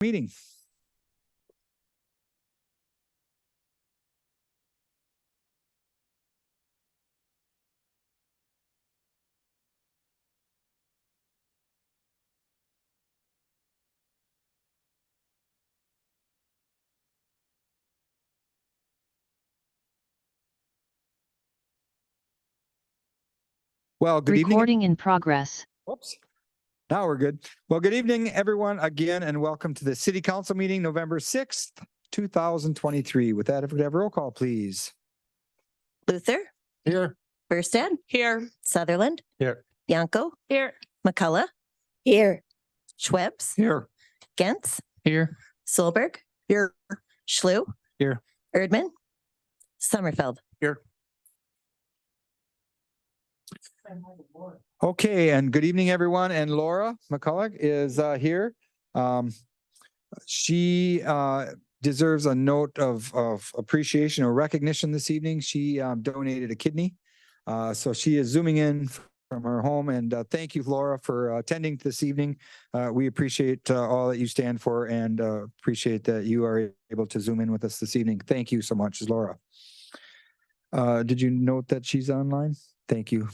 meeting. Well, good evening. Recording in progress. Whoops. Now we're good. Well, good evening, everyone, again, and welcome to the City Council meeting, November 6th, 2023. With that, if we could have roll call, please. Luther. Here. Burstad. Here. Sutherland. Here. Yanko. Here. McCullough. Here. Schwebbs. Here. Gentz. Here. Solberg. Here. Schlew. Here. Erdman. Sommerfeld. Here. Okay, and good evening, everyone. And Laura McCullough is here. She deserves a note of appreciation or recognition this evening. She donated a kidney. So she is zooming in from her home. And thank you, Laura, for attending this evening. We appreciate all that you stand for and appreciate that you are able to zoom in with us this evening. Thank you so much, Laura. Did you note that she's online? Thank you.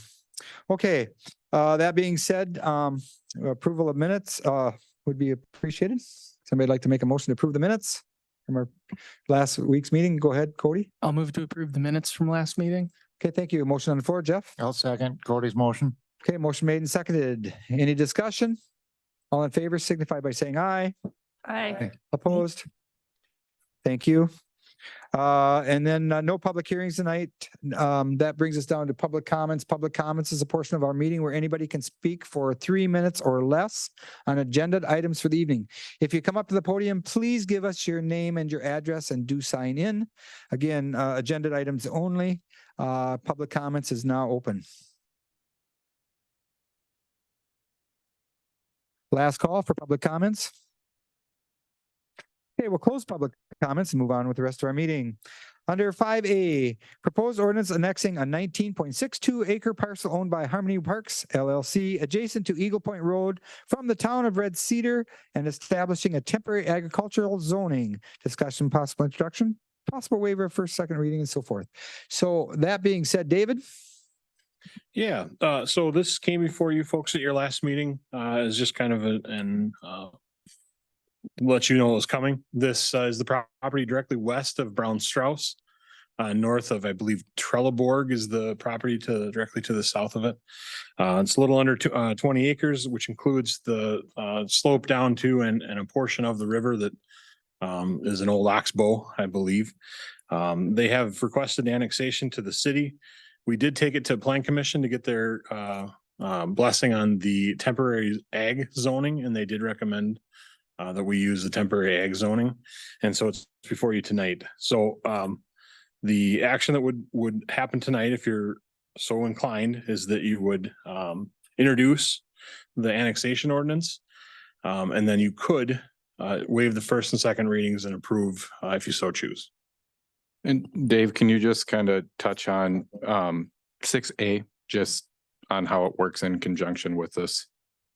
Okay, that being said, approval of minutes would be appreciated. Somebody like to make a motion to approve the minutes from our last week's meeting? Go ahead, Cody. I'll move to approve the minutes from last meeting. Okay, thank you. Motion on the floor, Jeff. I'll second Cody's motion. Okay, motion made and seconded. Any discussion? All in favor signify by saying aye. Aye. Opposed? Thank you. And then no public hearings tonight. That brings us down to public comments. Public comments is a portion of our meeting where anybody can speak for 3 minutes or less on agenda items for the evening. If you come up to the podium, please give us your name and your address and do sign in. Again, agenda items only. Public comments is now open. Last call for public comments. Okay, we'll close public comments and move on with the rest of our meeting. Under 5A, proposed ordinance annexing a 19.62 acre parcel owned by Harmony Parks LLC adjacent to Eagle Point Road from the town of Red Cedar and establishing a temporary agricultural zoning. Discussion, possible introduction, possible waiver of first, second reading, and so forth. So that being said, David. Yeah, so this came before you folks at your last meeting as just kind of an let you know what's coming. This is the property directly west of Brown Strauss, north of, I believe, Trelleborg is the property directly to the south of it. It's a little under 20 acres, which includes the slope down to and a portion of the river that is an old oxbow, I believe. They have requested annexation to the city. We did take it to Plan Commission to get their blessing on the temporary ag zoning, and they did recommend that we use the temporary ag zoning. And so it's before you tonight. So the action that would happen tonight, if you're so inclined, is that you would introduce the annexation ordinance. And then you could waive the first and second readings and approve if you so choose. And Dave, can you just kind of touch on 6A, just on how it works in conjunction with this?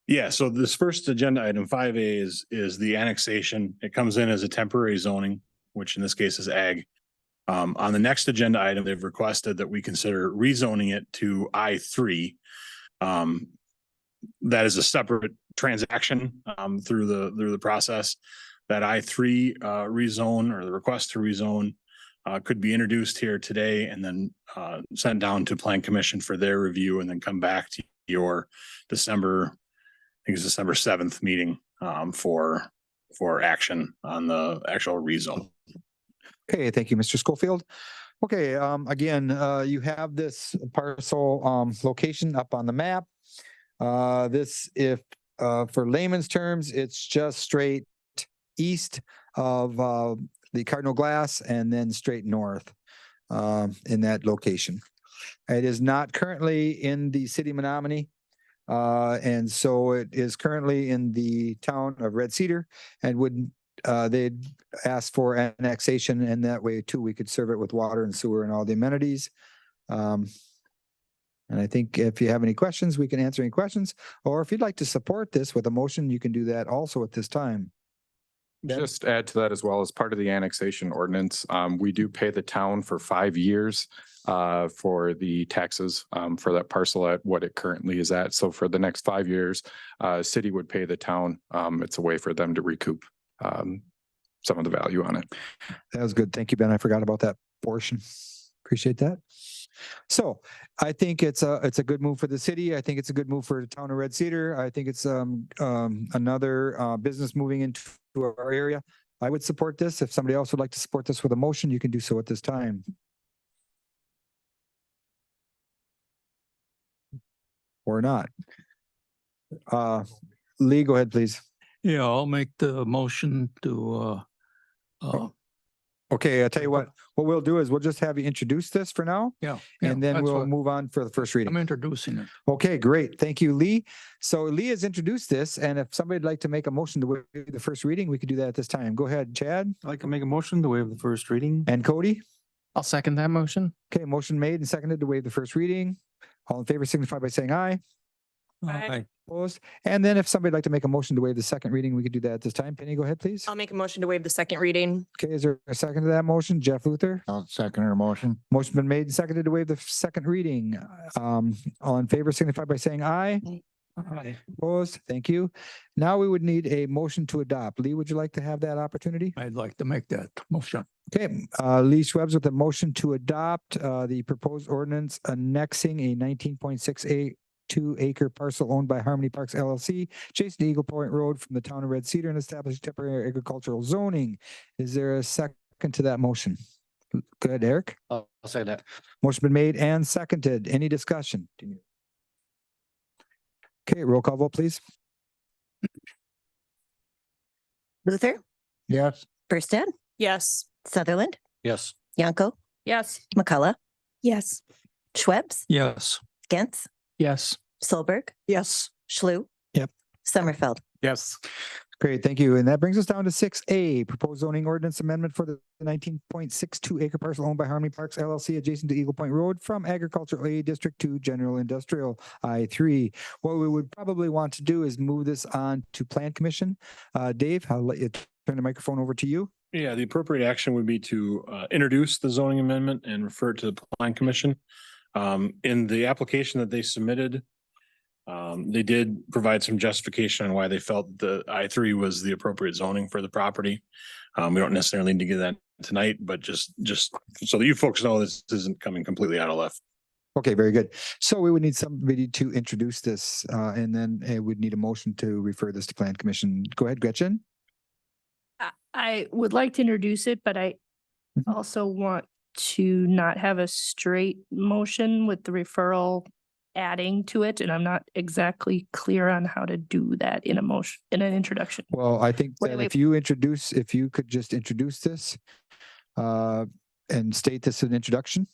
Yeah, so this first agenda item 5A is the annexation. It comes in as a temporary zoning, which in this case is ag. On the next agenda item, they've requested that we consider rezoning it to I3. That is a separate transaction through the process. That I3 rezone, or the request to rezone, could be introduced here today and then sent down to Plan Commission for their review, and then come back to your December 7th meeting for action on the actual rezone. Okay, thank you, Mr. Schofield. Okay, again, you have this parcel location up on the map. This, if for layman's terms, it's just straight east of the Cardinal Glass and then straight north in that location. It is not currently in the city of Menomonie. And so it is currently in the town of Red Cedar, and would they'd ask for annexation, and that way too we could serve it with water and sewer and all the amenities. And I think if you have any questions, we can answer any questions, or if you'd like to support this with a motion, you can do that also at this time. Just add to that as well as part of the annexation ordinance. We do pay the town for 5 years for the taxes for that parcel at what it currently is at. So for the next 5 years, city would pay the town. It's a way for them to recoup some of the value on it. That was good. Thank you, Ben. I forgot about that portion. Appreciate that. So I think it's a good move for the city. I think it's a good move for the town of Red Cedar. I think it's another business moving into our area. I would support this. If somebody else would like to support this with a motion, you can do so at this time. Or not. Lee, go ahead, please. Yeah, I'll make the motion to, Okay, I'll tell you what we'll do is we'll just have you introduce this for now, yeah. and then that's we'll what- move on for the first reading. I'm introducing it. Okay, great. Thank you, Lee. So Lee has introduced this, and if somebody'd like to make a motion to waive the first reading, we could do that at this time. Go ahead, Chad I'd like to make a motion to waive the first reading. and Cody. I'll second that motion. Okay, motion made and seconded to waive the first reading. All in favor signify by saying aye. Aye. Opposed? And then if somebody'd like to make a motion to waive the second reading, we could do that at this time. Penny, go ahead, please. I'll make a motion to waive the second reading. Okay, is there a second to that motion? Jeff Luther? I'll second her motion. Motion been made and seconded to waive the second reading. All in favor signify by saying aye. Aye. Opposed? Thank you. Now we would need a motion to adopt. Lee, would you like to have that opportunity? I'd like to make that motion. Okay, Lee Schwebs with a motion to adopt the proposed ordinance annexing a 19.682-acre parcel owned by Harmony Parks LLC, adjacent to Eagle Point Road from the town of Red Cedar, and establish temporary agricultural zoning. Is there a second to that motion? Go ahead, Eric. I'll say that. Motion been made and seconded. Any discussion? Okay, roll call vote, please. Luther, Yes. Firstad, Yes. Sutherland, Yes. Yanko, Yes. McCullough, Yes. Schwebs, Yes. Gentz, Yes. Solberg, Yes. Schlue. Yep. Sommerfeld. Yes. Great, thank you. And that brings us down to 6A, proposed zoning ordinance amendment for the 19.62-acre parcel owned by Harmony Parks LLC adjacent to Eagle Point Road from agricultural A district to general industrial I3. What we would probably want to do is move this on to Plan Commission. Dave, I'll let you turn the microphone over to you. Yeah, the appropriate action would be to introduce the zoning amendment and refer it to the plan commission. In the application that they submitted, they did provide some justification on why they felt the I3 was the appropriate zoning for the property. We don't necessarily need to get that tonight, but just so that you folks know this isn't coming completely out of left. Okay, very good. So we would need somebody to introduce this, and then we'd need a motion to refer this to Plan Commission. Go ahead, Gretchen. I would like to introduce it, but I Mhm. also want to not have a straight motion with the referral adding to it, and I'm not exactly clear on how to do that in a motion, in an introduction. Well, I think Wait, that wait. if you could just introduce this and state this in introduction.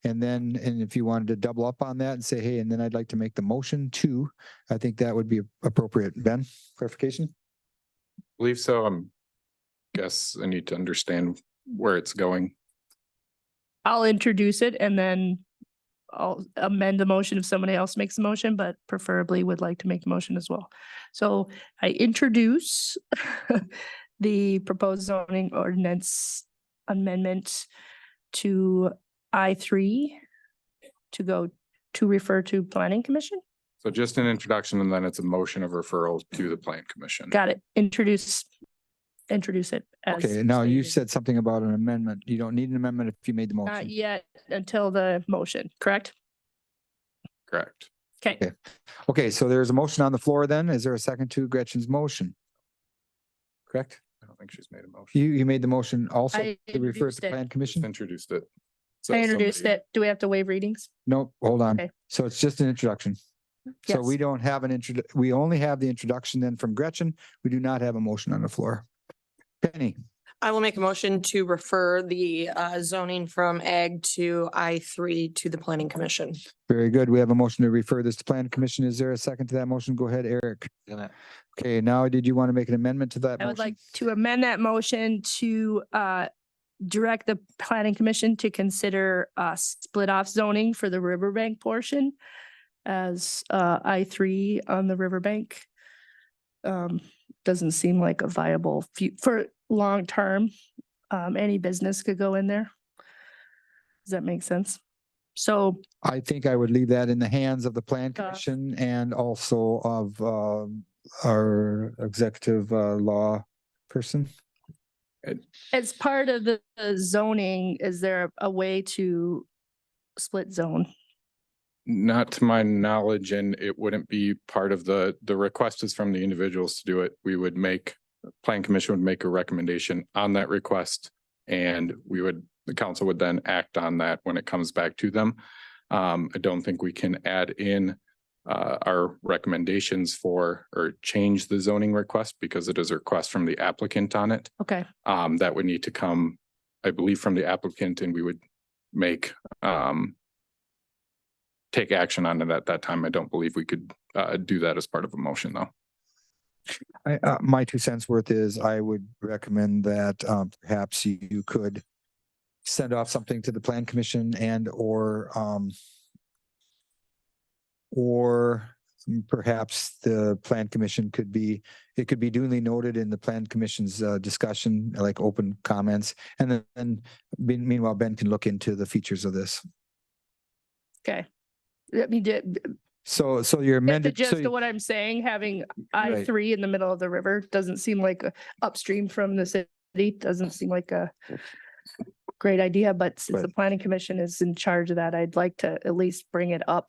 And if you wanted to double up on that and say, hey, and then I'd like to make the motion too, I think that would be appropriate. Ben, clarification? Believe so. Guess I need to understand where it's going. I'll introduce it and then I'll amend the motion if somebody else makes the motion, but preferably would like to make the motion as well. So I introduce the proposed zoning ordinance amendment to I3 to refer to planning commission. So just an introduction and then it's a motion of referral to the plan commission. Got it. Introduce it. as Okay, now you stated. said something about an amendment. You don't need an amendment if you made the Not motion. yet until the motion, correct? Correct. Okay. Okay. Okay, so there's a motion on the floor then. Is there a second to Gretchen's motion? Correct? I don't think she's made a motion. You made the motion also I to refer introduced to it. Plan Just Commission? introduced it. So I introduced somebody- it. Do we have to waive readings? No, hold on. Okay. So it's just an introduction. So we Yes. don't have we only have the introduction then from Gretchen. We do not have a motion on the floor. Penny, I will make a motion to refer the zoning from ag to I3 to the planning commission. very good. We have a motion to refer this to Plan Commission. Is there a second to that motion? Go ahead, Eric. Okay, now did you want to make an amendment to that I would motion? like to amend that motion to direct the planning commission to consider split off zoning for the riverbank portion as I3 on the riverbank. doesn't seem like a viable for long term. Any business could go in there. Does that make sense? So I think I would leave that in the hands of the plan Uh, commission and also of our executive law person. as part of the zoning, is there a way to split zone? Not to my knowledge, and it wouldn't be part of the request is from the individuals to do it. We would make, plan commission would make a recommendation on that request. And the council would then act on that when it comes back to them. I don't think we can add in our recommendations for or change the zoning request because it is a request from the applicant on it. Okay, That would need to come, I believe, from the applicant, and we would make take action on it at that time. I don't believe we could do that as part of a motion, though. My 2 cents worth is I would recommend that perhaps you could send off something to the plan commission and or perhaps the plan commission could be duly noted in the plan commission's discussion, like open comments. And then meanwhile, Ben can look into the features of this. okay. I mean, So you're get the amended. gist so of what I'm saying, having Right. I-3 in the middle of the river doesn't seem like upstream from the city, doesn't seem like a great idea, but since the Right. planning commission is in charge of that, I'd like to at least bring it up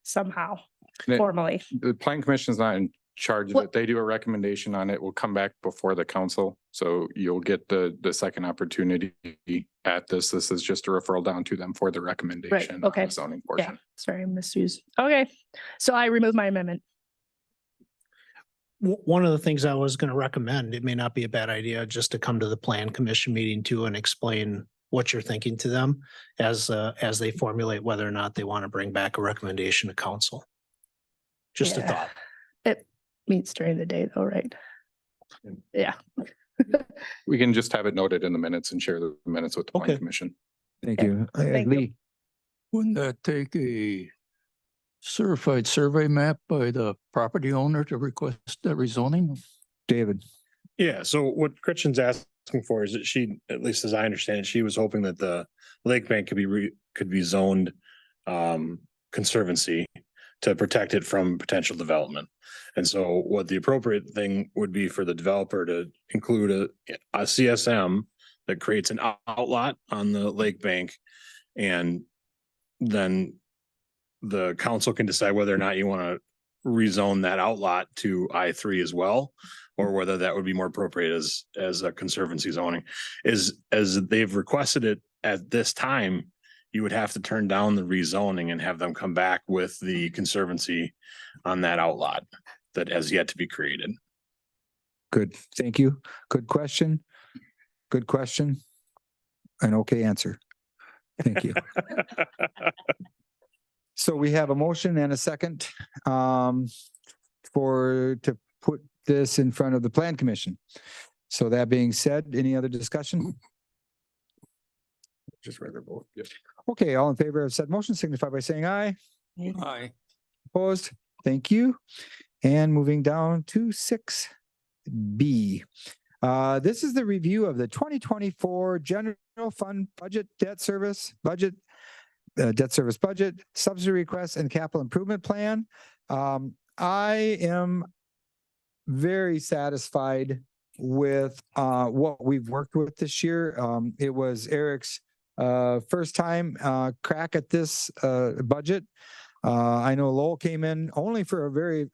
somehow And formally. The plan commission is not in charge of What- it. They do a recommendation on it. Will come back before the council. So you'll get the second opportunity at this. This is just a referral down to them for the recommendation. on okay. the Zoning Yeah, portion. sorry, misused. Okay, so I remove my amendment. One of the things I was going to recommend, it may not be a bad idea just to come to the plan commission meeting too and explain what you're thinking to them as they formulate whether or not they want to bring back a recommendation to council. Just a Yeah. thought. It meets during the day though, right? Yeah, We can just have it noted in the minutes and share the minutes with the plan Okay. commission. Thank Yeah. you. Thank you. Lee, Wouldn't that take a certified survey map by the property owner to request that rezoning? David. Yeah, so what Gretchen's asking for is that she, at least as I understand it, she was hoping that the lake bank could be zoned conservancy to protect it from potential development. And so what the appropriate thing would be for the developer to include a CSM that creates an outlot on the lake bank. And then the council can decide whether or not you want to rezone that outlot to I3 as well, or whether that would be more appropriate as a conservancy zoning. As they've requested it at this time, you would have to turn down the rezoning and have them come back with the conservancy on that outlot that has yet to be created. Good. Thank you. Good question. Good question. An okay answer. Thank you. So we have a motion and a second to put this in front of the plan commission. So that being said, any other discussion? Just rather both. Yep. Okay, all in favor of said motion signify by saying aye. Aye. Opposed? Thank you. And moving down to 6B. This is the review of the 2024 general fund budget, debt service budget, subsidy request and capital improvement plan. I am very satisfied with what we've worked with this year. It was Eric's first time crack at this budget. I know Lowell came in only for a very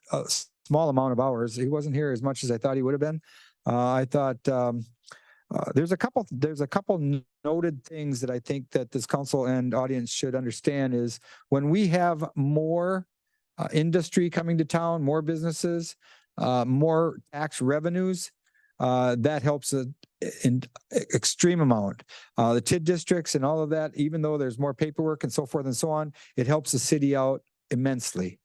small amount of hours. He wasn't here as much as I thought he would have been. I thought there's a couple noted things that I think that this council and audience should understand is when we have more industry coming to town, more businesses, more tax revenues, that helps in extreme amount. The TID districts and all of that, even though there's more paperwork and so forth and so on, it helps the city out immensely.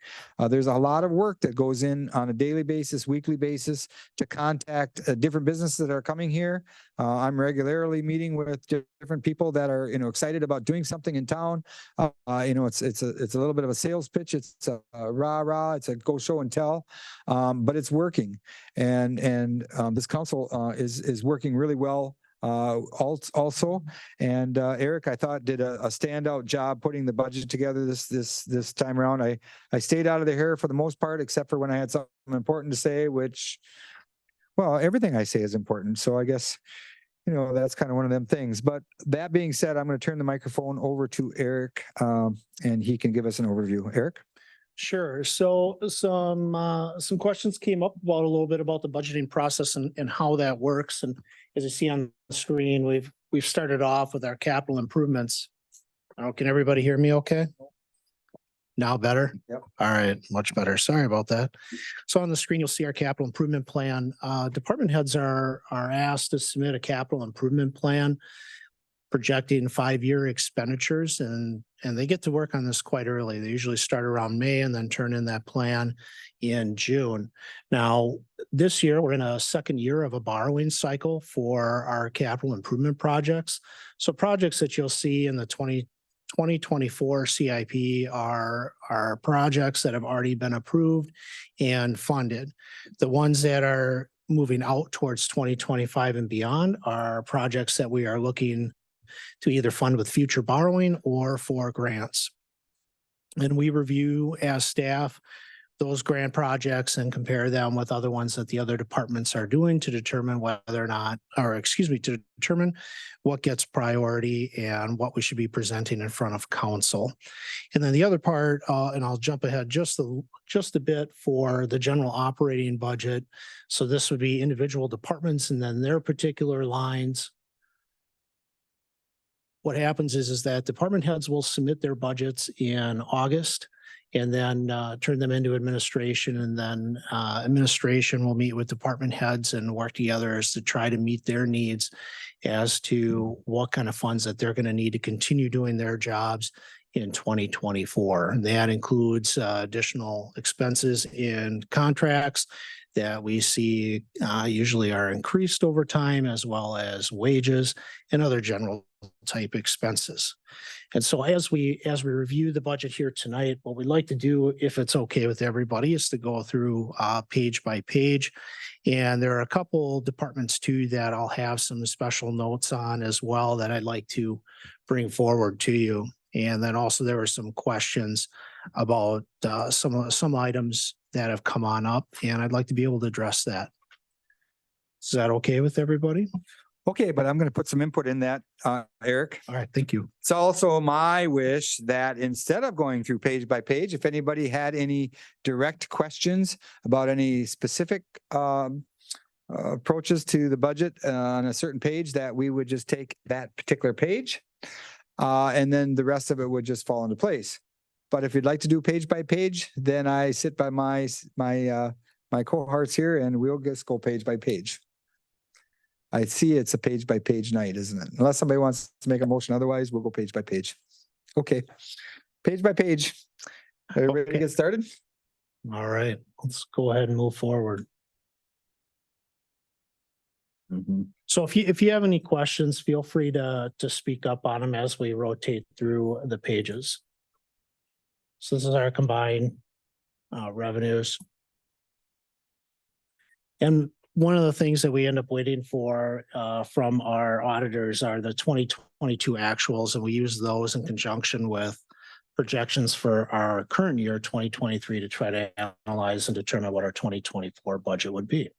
There's a lot of work that goes in on a daily basis, weekly basis to contact different businesses that are coming here. I'm regularly meeting with different people that are, excited about doing something in town. It's a little bit of a sales pitch. It's a rah, it's a go show and tell, but it's working. And this council is working really well also. And Eric, I thought did a standout job putting the budget together this time around. I stayed out of the hair for the most part, except for when I had something important to say, which, well, everything I say is important. So I guess, that's kind of one of them things. But that being said, I'm going to turn the microphone over to Eric, and he can give us an overview. Eric? Sure. So some questions came up about a little bit about the budgeting process and how that works. And as you see on the screen, we've started off with our capital improvements. Can everybody hear me okay? Now better? Yep. All right, much better. Sorry about that. So on the screen, you'll see our capital improvement plan. Department heads are asked to submit a capital improvement plan projecting 5-year expenditures, and they get to work on this quite early. They usually start around May and then turn in that plan in June. Now, this year, we're in a second year of a borrowing cycle for our capital improvement projects. So projects that you'll see in the 2024 CIP are projects that have already been approved and funded. The ones that are moving out towards 2025 and beyond are projects that we are looking to either fund with future borrowing or for grants. And we review as staff those grant projects and compare them with other ones that the other departments are doing to determine to determine what gets priority and what we should be presenting in front of council. And then the other part, and I'll jump ahead just a bit for the general operating budget. So this would be individual departments and then their particular lines. What happens is that department heads will submit their budgets in August and then turn them into administration. And then administration will meet with department heads and work together as to try to meet their needs as to what kind of funds that they're going to need to continue doing their jobs in 2024. And that includes additional expenses in contracts that we see usually are increased over time, as well as wages and other general type expenses. And so as we review the budget here tonight, what we'd like to do, if it's okay with everybody, is to go through page by page. And there are a couple departments too that I'll have some special notes on as well that I'd like to bring forward to you. And then also there were some questions about some items that have come on up, and I'd like to be able to address that. Is that okay with everybody? Okay, but I'm going to put some input in that, Eric. All right, thank you. It's also my wish that instead of going through page by page, if anybody had any direct questions about any specific approaches to the budget on a certain page, that we would just take that particular page and then the rest of it would just fall into place. But if you'd like to do page by page, then I sit by my cohorts here and we'll just go page by page. I see it's a page by page night, isn't it? Unless somebody wants to make a motion, otherwise we'll go page by page. Okay, page by page. Are you ready to get started? All right, let's go ahead and move forward. So if you have any questions, feel free to speak up on them as we rotate through the pages. So this is our combined revenues. And one of the things that we end up waiting for from our auditors are the 2022 actuals, and we use those in conjunction with projections for our current year, 2023, to try to analyze and determine what our 2024 budget would be.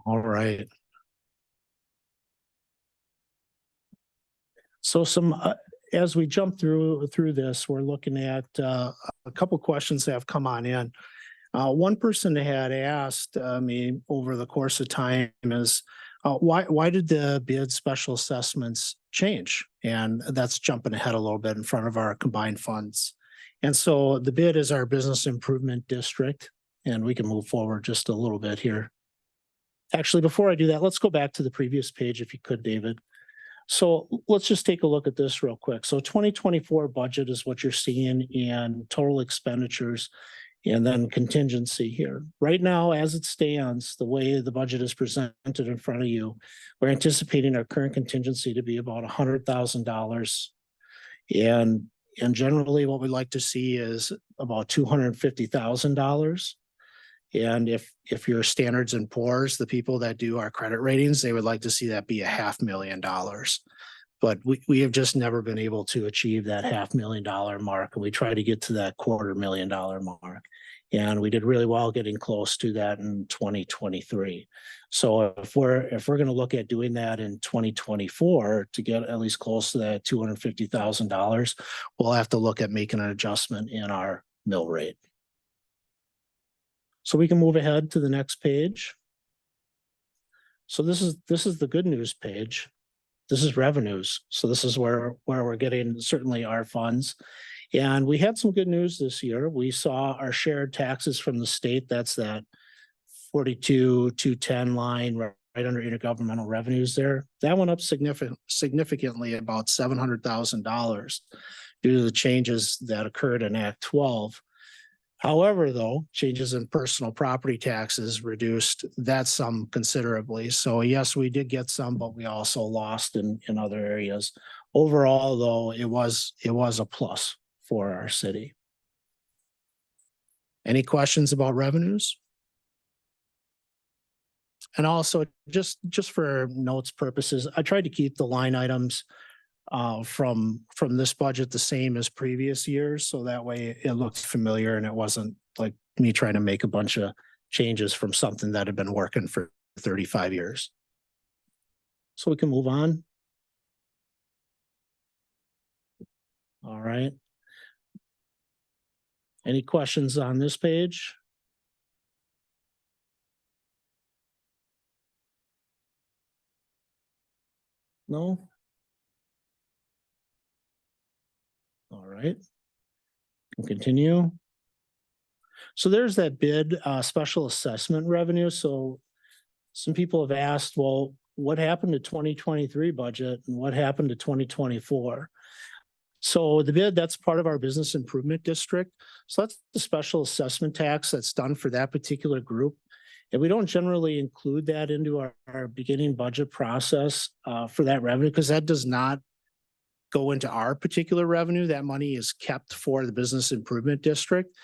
All right. So as we jump through this, we're looking at a couple questions that have come on in. One person had asked me over the course of time is, why did the bid special assessments change? And that's jumping ahead a little bit in front of our combined funds. And so the bid is our business improvement district, and we can move forward just a little bit here. Actually, before I do that, let's go back to the previous page if you could, David. So let's just take a look at this real quick. So 2024 budget is what you're seeing in total expenditures and then contingency here. Right now, as it stands, the way the budget is presented in front of you, we're anticipating our current contingency to be about $100,000. And generally what we'd like to see is about $250,000. And if your Standards and Poor's, the people that do our credit ratings, they would like to see that be $500,000. But we have just never been able to achieve that $500,000 mark. And we try to get to that $250,000 mark. And we did really well getting close to that in 2023. So if we're going to look at doing that in 2024 to get at least close to that $250,000, we'll have to look at making an adjustment in our mill rate. So we can move ahead to the next page. So this is the good news page. This is revenues. So this is where we're getting certainly our funds. And we had some good news this year. We saw our shared taxes from the state. That's that 42,210 line right under intergovernmental revenues there. That went up significantly, about $700,000 due to the changes that occurred in Act 12. However, though, changes in personal property taxes reduced that sum considerably. So yes, we did get some, but we also lost in other areas. Overall, though, it was a plus for our city. Any questions about revenues? And also, just for notes purposes, I tried to keep the line items from this budget the same as previous years. So that way it looked familiar and it wasn't like me trying to make a bunch of changes from something that had been working for 35 years. So we can move on. All right. Any questions on this page? No? All right. We'll continue. So there's that bid special assessment revenue. So some people have asked, well, what happened to 2023 budget and what happened to 2024? So the bid, that's part of our business improvement district. So that's the special assessment tax that's done for that particular group. And we don't generally include that into our beginning budget process for that revenue because that does not go into our particular revenue. That money is kept for the business improvement district.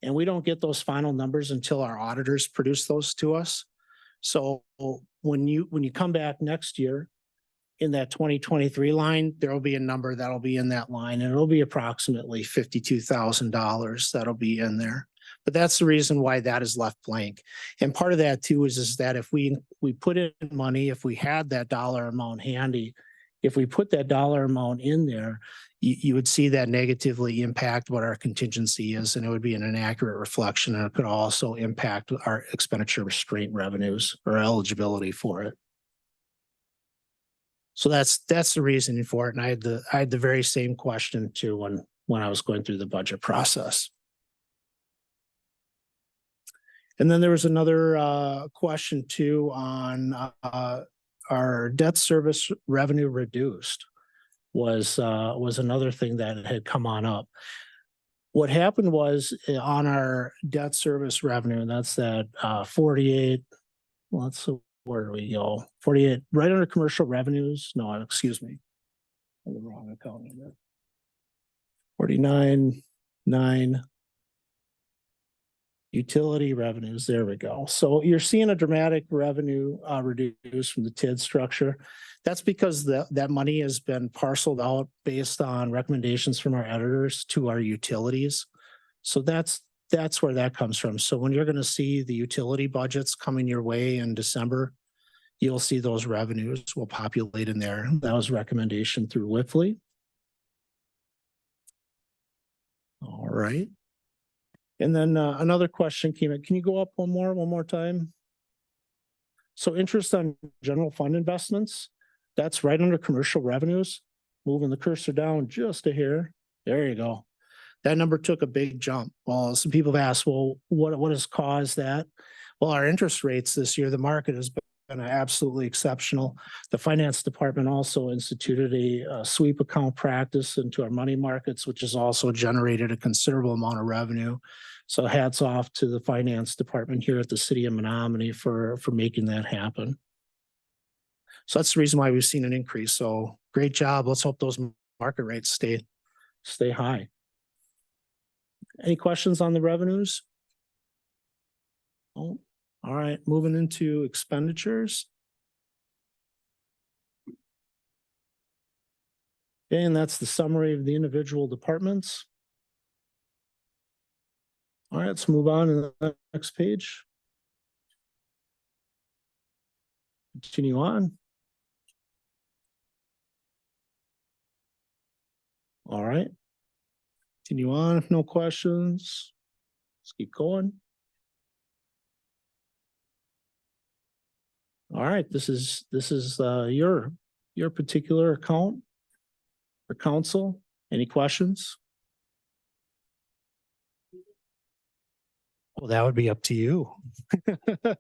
And we don't get those final numbers until our auditors produce those to us. So when you come back next year in that 2023 line, there will be a number that'll be in that line and it'll be approximately $52,000 that'll be in there. But that's the reason why that is left blank. And part of that too is that if we put in money, if we had that dollar amount handy, if we put that dollar amount in there, you would see that negatively impact what our contingency is, and it would be an inaccurate reflection, and it could also impact our expenditure restraint revenues or eligibility for it. So that's the reasoning for it. And I had the very same question too when I was going through the budget process. And then there was another question too on our debt service revenue reduced was another thing that had come on up. What happened was on our debt service revenue, and that's that 48. Well, let's see, where do we go? 48 right under commercial revenues. No, excuse me. I'm the wrong account number. 49.9. Utility revenues, there we go. So you're seeing a dramatic revenue reduce from the TID structure. That's because that money has been parceled out based on recommendations from our editors to our utilities. So that's where that comes from. So when you're going to see the utility budgets coming your way in December, you'll see those revenues will populate in there. That was recommendation through Whiffley. All right. And then another question came in. Can you go up one more time? So interest on general fund investments, that's right under commercial revenues. Moving the cursor down just a hair. There you go. That number took a big jump. Well, some people have asked, well, what has caused that? Well, our interest rates this year, the market has absolutely exceptional. The finance department also instituted a sweep account practice into our money markets, which has also generated a considerable amount of revenue. So hats off to the finance department here at the city of Menomonie for making that happen. So that's the reason why we've seen an increase. So great job. Let's hope those market rates stay high. Any questions on the revenues? Oh, all right, moving into expenditures. Okay, and that's the summary of the individual departments. All right, let's move on to the next page. Continue on. All right. Continue on if no questions. Let's keep going. All right, this is your particular account or council. Any questions? Well, that would be up to you. All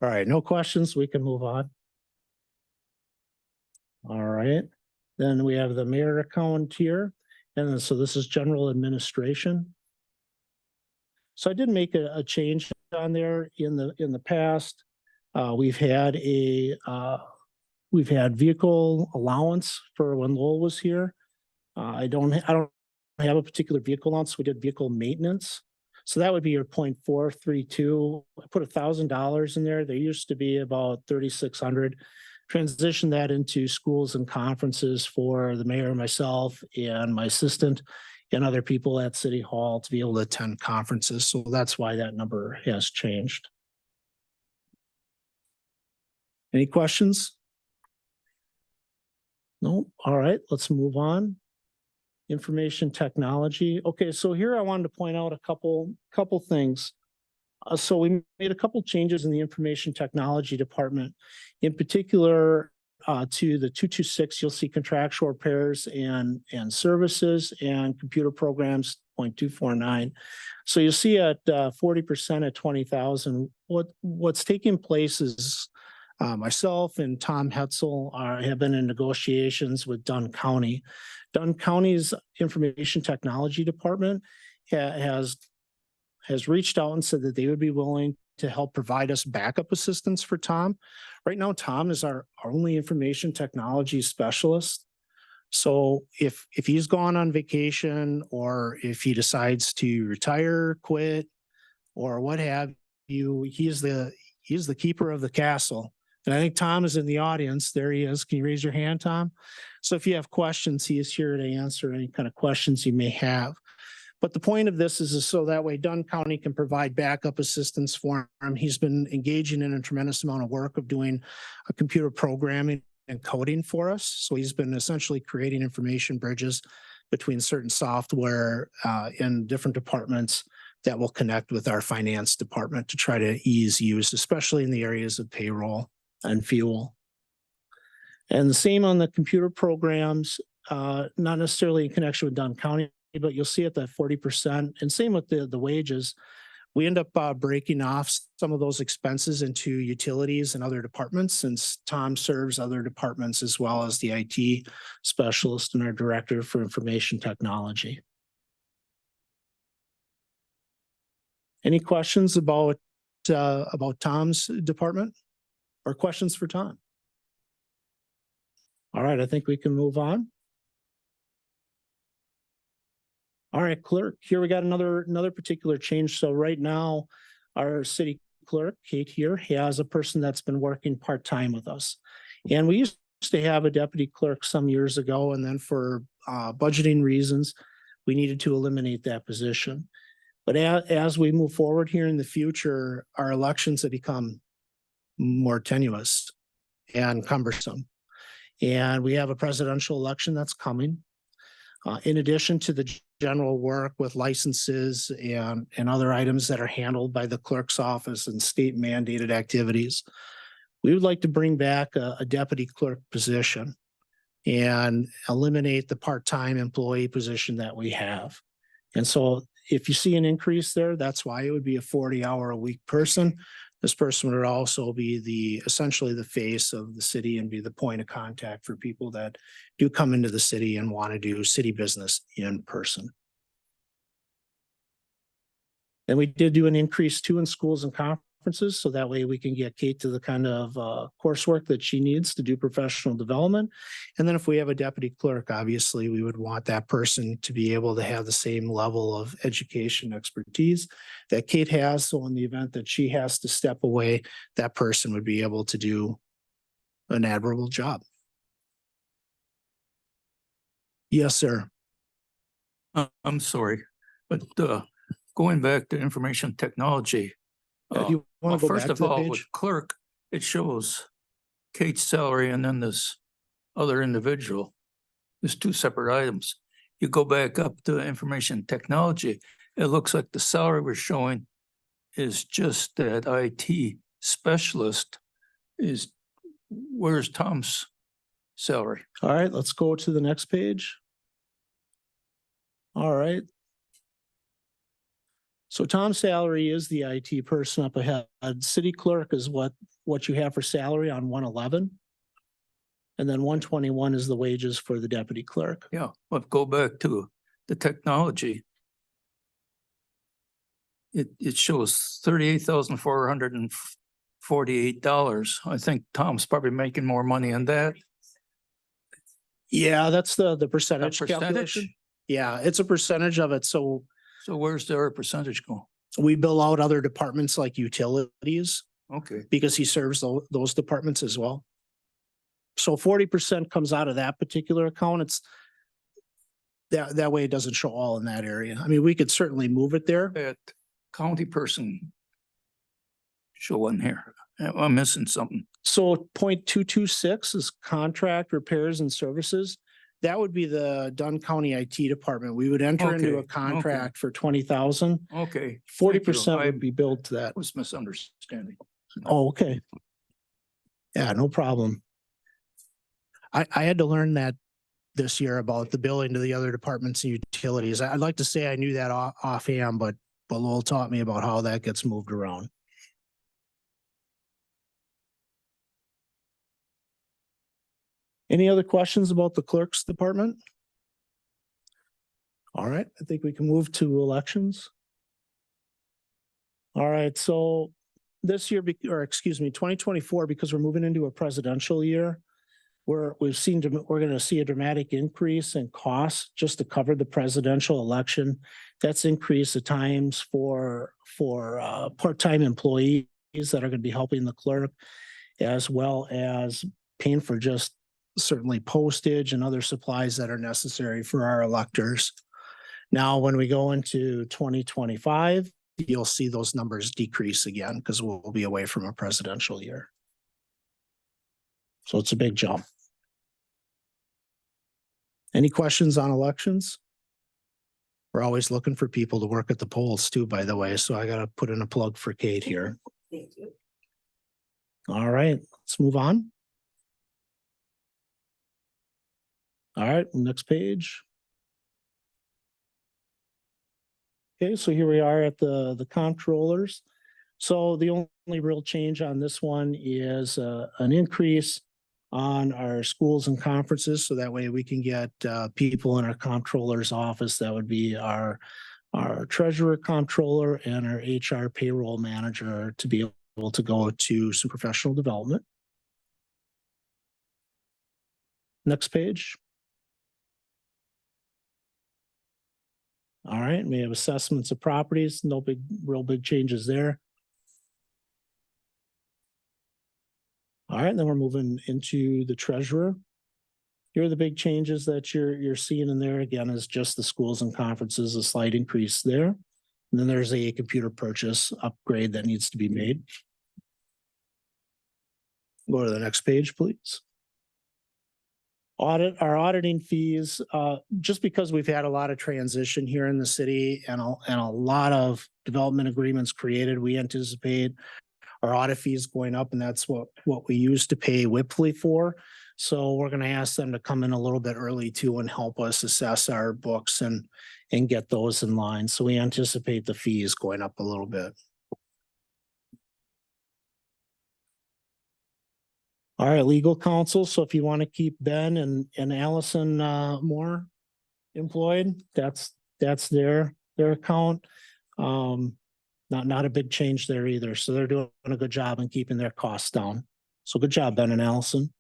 right, no questions. We can move on. All right, then we have the mayor account here. And then, so this is general administration. So I did make a change on there in the past. We've had vehicle allowance for when Lowell was here. I don't have a particular vehicle allowance. We did vehicle maintenance. So that would be your 0.432. I put $1,000 in there. There used to be about 3,600. Transition that into schools and conferences for the mayor, myself, and my assistant, and other people at City Hall to be able to attend conferences. So that's why that number has changed. Any questions? No? All right, let's move on. Information technology. Okay, so here I wanted to point out a couple things. So we made a couple changes in the information technology department. In particular, to the 226, you'll see contractual repairs and services and computer programs 0.249. So you'll see at 40% at 20,000. What's taking place is myself and Tom Hetzel have been in negotiations with Dunn County. Dunn County's information technology department has reached out and said that they would be willing to help provide us backup assistance for Tom. Right now, Tom is our only information technology specialist. So if he's gone on vacation or if he decides to retire, quit, or what have you, he's the keeper of the castle. And I think Tom is in the audience. There he is. Can you raise your hand, Tom? So if you have questions, he is here to answer any kind of questions you may have. But the point of this is so that way Dunn County can provide backup assistance for him. He's been engaging in a tremendous amount of work of doing a computer programming and coding for us. So he's been essentially creating information bridges between certain software in different departments that will connect with our finance department to try to ease use, especially in the areas of payroll and fuel. And the same on the computer programs, not necessarily in connection with Dunn County, but you'll see at that 40%, and same with the wages. We end up breaking off some of those expenses into utilities and other departments, since Tom serves other departments as well as the IT specialist and our director for information technology. Any questions about Tom's department or questions for Tom? All right, I think we can move on. All right, clerk, here we got another particular change. So right now, our city clerk, Kate here, has a person that's been working part-time with us. And we used to have a deputy clerk some years ago, and then for budgeting reasons, we needed to eliminate that position. But as we move forward here in the future, our elections have become more tenuous and cumbersome. And we have a presidential election that's coming. In addition to the general work with licenses and other items that are handled by the clerk's office and state mandated activities, we would like to bring back a deputy clerk position and eliminate the part-time employee position that we have. And so if you see an increase there, that's why it would be a 40-hour-a-week person. This person would also be essentially the face of the city and be the point of contact for people that do come into the city and want to do city business in person. And we did do an increase too in schools and conferences, so that way we can get Kate to the kind of coursework that she needs to do professional development. And then if we have a deputy clerk, obviously, we would want that person to be able to have the same level of education expertise that Kate has. So in the event that she has to step away, that person would be able to do an admirable job. Yes, sir. I'm sorry, but going back to information technology. If you want to go First back of to the all, page. with clerk, it shows Kate's salary and then this other individual. There's two separate items. You go back up to information technology, it looks like the salary we're showing is just that IT specialist is, where's Tom's salary? All right, let's go to the next page. All right. So Tom's salary is the IT person up ahead. City clerk is what you have for salary on 111. And then 121 is the wages for the deputy clerk. Yeah, but go back to the technology. It shows $38,448. I think Tom's probably making more money on that. Yeah, that's the percentage Percentage? calculation. Yeah, it's a percentage of it. So So where's their percentage go? we bill out other departments like utilities Okay, because he serves those departments as well. So 40% comes out of that particular account. It's that way it doesn't show all in that area. I mean, we could certainly move it there. that county person showing here. I'm missing something. So 0.226 is contract repairs and services. That would be the Dunn County IT department. We would enter into Okay, a okay. contract for 20,000. Okay. 40% I would be billed to that. was misunderstanding. Oh, okay. Yeah, no problem. I had to learn that this year about the billing to the other departments and utilities. I'd like to say I knew that offhand, but Lowell taught me about how that gets moved around. Any other questions about the clerk's department? All right, I think we can move to elections. All right, so this year, 2024, because we're moving into a presidential year, we're going to see a dramatic increase in costs just to cover the presidential election. That's increased the times for part-time employees that are going to be helping the clerk, as well as paying for just certainly postage and other supplies that are necessary for our electors. Now, when we go into 2025, you'll see those numbers decrease again because we'll be away from a presidential year. So it's a big jump. Any questions on elections? We're always looking for people to work at the polls too, by the way. So I got to put in a plug for Kate here. All right, let's move on. All right, next page. Okay, so here we are at the comptrollers. So the only real change on this one is an increase on our schools and conferences. So that way we can get people in our comptroller's office. That would be our treasurer comptroller and our HR payroll manager to be able to go to some professional development. Next page. All right, we have assessments of properties, no real big changes there. All right, then we're moving into the treasurer. Here are the big changes that you're seeing in there. Again, is just the schools and conferences, a slight increase there. And then there's a computer purchase upgrade that needs to be made. Go to the next page, please. Our auditing fees, just because we've had a lot of transition here in the city and a lot of development agreements created, we anticipate our audit fees going up, and that's what we used to pay Whipley for. So we're gonna ask them to come in a little bit early too and help us assess our books and get those in line. So we anticipate the fees going up a little bit. All right, legal counsel. So if you want to keep Ben and Allison Moore employed, that's their account. Not a big change there either. So they're doing a good job in keeping their costs down. So good job, Ben and Allison.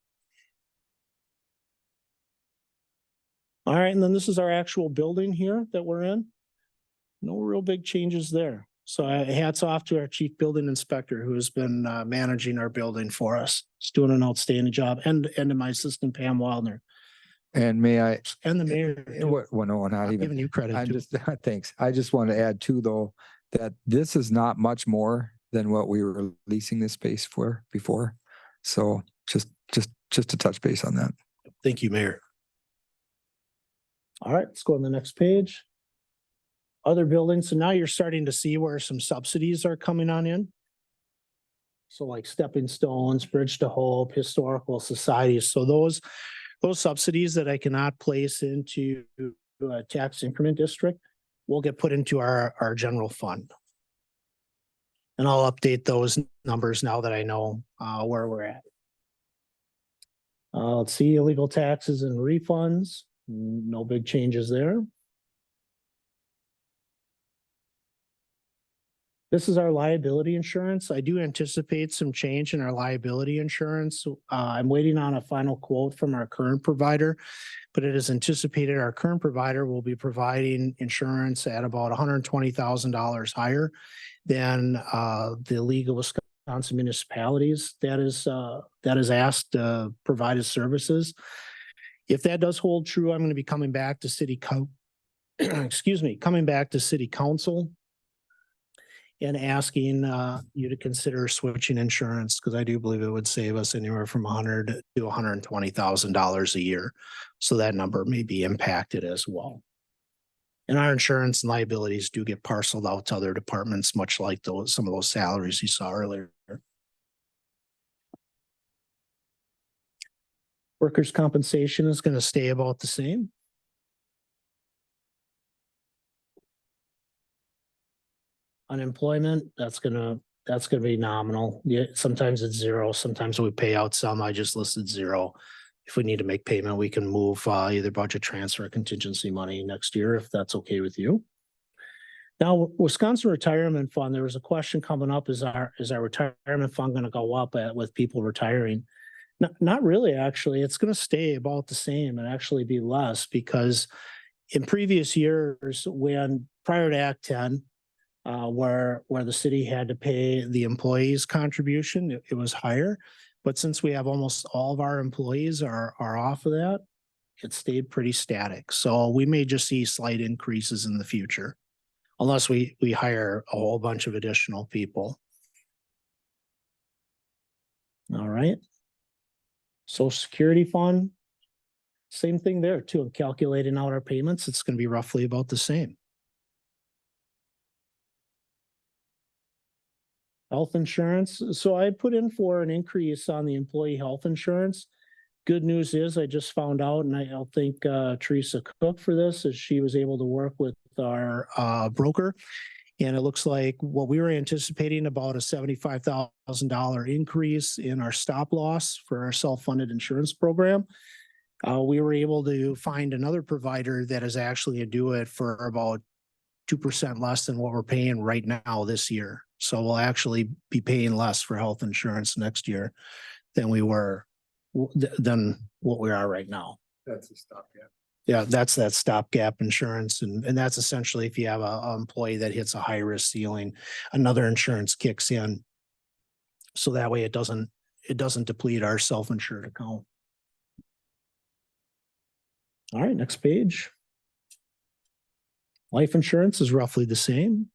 All right, and then this is our actual building here that we're in. No real big changes there. So hats off to our chief building inspector who has been managing our building for us. He's doing an outstanding job, and to my assistant Pam Wildner And may I, and the mayor. too. well, no, not I'm even. giving you credit. I'm too. just, thanks. I just want to add too, though, that this is not much more than what we were leasing this space for before. So just to touch base on that. Thank you, Mayor. All right, let's go on the next page. Other buildings. So now you're starting to see where some subsidies are coming on in. So like Stepping Stones, Bridge to Hope, historical societies. So those subsidies that I cannot place into a tax increment district will get put into our general fund. And I'll update those numbers now that I know where we're at. Let's see, illegal taxes and refunds. No big changes there. This is our liability insurance. I do anticipate some change in our liability insurance. I'm waiting on a final quote from our current provider, but it is anticipated our current provider will be providing insurance at about $120,000 higher than the League of Wisconsin municipalities that is asked to provide his services. If that does hold true, I'm going to be coming back to coming back to city council and asking you to consider switching insurance, because I do believe it would save us anywhere from $100,000 to $120,000 a year. So that number may be impacted as well. And our insurance and liabilities do get parceled out to other departments, much like some of those salaries you saw earlier. Workers' compensation is going to stay about the same. Unemployment, that's gonna be nominal. Yeah, sometimes it's zero, sometimes we pay out some. I just listed zero. If we need to make payment, we can move either budget transfer or contingency money next year, if that's okay with you. Now, Wisconsin Retirement Fund, there was a question coming up, is our retirement fund gonna go up with people retiring? Not really, actually. It's gonna stay about the same and actually be less, because in previous years, when prior to Act 10, where the city had to pay the employees' contribution, it was higher. But since we have almost all of our employees are off of that, it stayed pretty static. So we may just see slight increases in the future, unless we hire a whole bunch of additional people. All right. Social Security Fund, same thing there too. In calculating out our payments, it's going to be roughly about the same. Health insurance. So I put in for an increase on the employee health insurance. Good news is I just found out, and I'll thank Teresa Cook for this, as she was able to work with our broker. And it looks like what we were anticipating, about a $75,000 increase in our stop loss for our self-funded insurance program. We were able to find another provider that is actually a do it for about 2% less than what we're paying right now this year. So we'll actually be paying less for health insurance next year than than what we are right now. That's a stopgap. Yeah, that's that stopgap insurance. And that's essentially if you have an employee that hits a high risk ceiling, another insurance kicks in. So that way it doesn't deplete our self-insured account. All right, next page. Life insurance is roughly the same.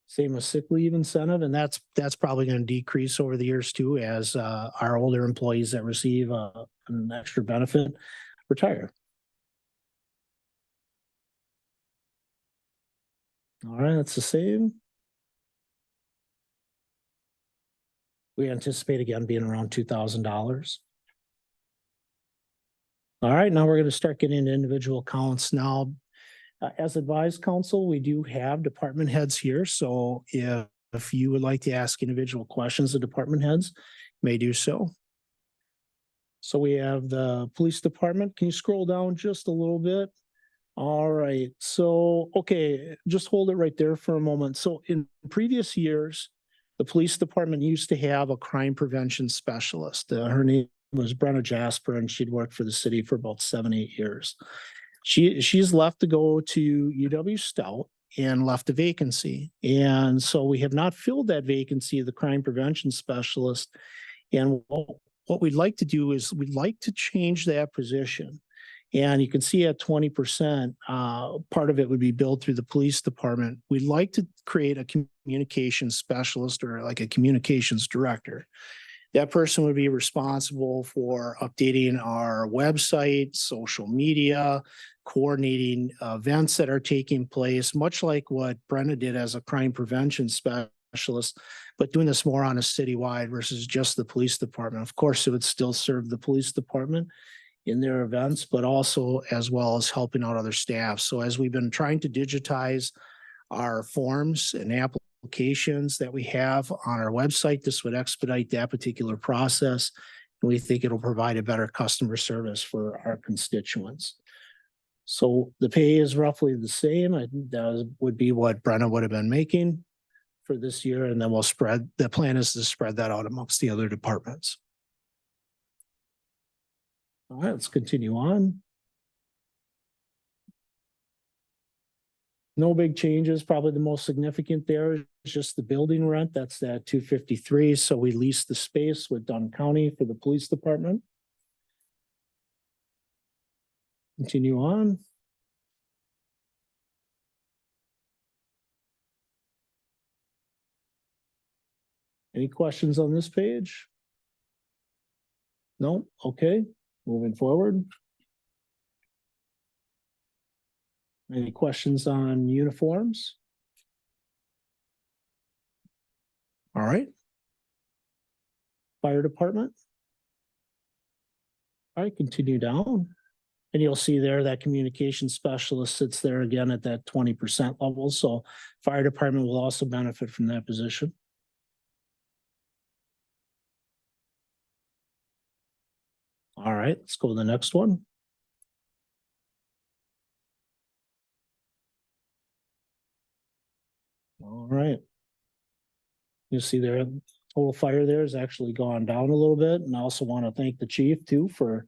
Same with sick leave incentive, and that's probably going to decrease over the years too, as our older employees that receive an extra benefit retire. All right, that's the same. We anticipate again being around $2,000. All right, now we're going to start getting into individual accounts. Now, as advised counsel, we do have department heads here. So if you would like to ask individual questions of department heads, you may do so. So we have the police department. Can you scroll down just a little bit? All right, so, okay, just hold it right there for a moment. So in previous years, the police department used to have a crime prevention specialist. Her name was Brenna Jasper, and she'd worked for the city for about 7-8 years. She's left to go to UW Stout and left a vacancy. And so we have not filled that vacancy of the crime prevention specialist. And what we'd like to do is we'd like to change that position. And you can see at 20%, part of it would be billed through the police department. We'd like to create a communications specialist or like a communications director. That person would be responsible for updating our website, social media, coordinating events that are taking place, much like what Brenda did as a crime prevention specialist, but doing this more on a citywide versus just the police department. Of course, it would still serve the police department in their events, but also as well as helping out other staff. So as we've been trying to digitize our forms and applications that we have on our website, this would expedite that particular process. And we think it'll provide a better customer service for our constituents. So the pay is roughly the same. I think that would be what Brenna would have been making for this year. And then we'll the plan is to spread that out amongst the other departments. All right, let's continue on. No big changes. Probably the most significant there is just the building rent. That's that $253. So we lease the space with Dunn County for the police department. Continue on. Any questions on this page? No? Okay. Moving forward. Any questions on uniforms? All right. Fire department. All right, continue down. And you'll see there that communication specialist sits there again at that 20% level. So fire department will also benefit from that position. All right, let's go to the next one. All right. You see there, total fire there has actually gone down a little bit. And I also want to thank the chief too for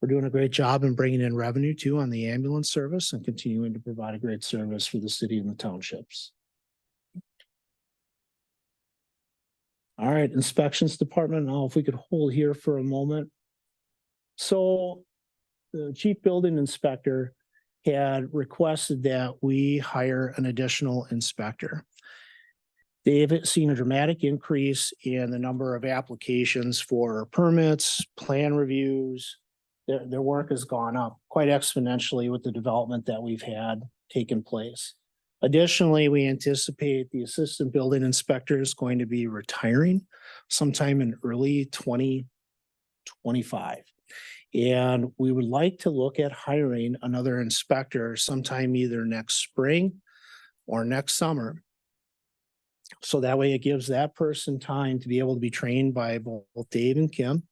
doing a great job in bringing in revenue too on the ambulance service and continuing to provide a great service for the city and the townships. All right, inspections department. Now, if we could hold here for a moment. So the chief building inspector had requested that we hire an additional inspector. They've seen a dramatic increase in the number of applications for permits, plan reviews. Their work has gone up quite exponentially with the development that we've had taken place. Additionally, we anticipate the assistant building inspector is going to be retiring sometime in early 2025. And we would like to look at hiring another inspector sometime either next spring or next summer. So that way it gives that person time to be able to be trained by both Dave and Kim,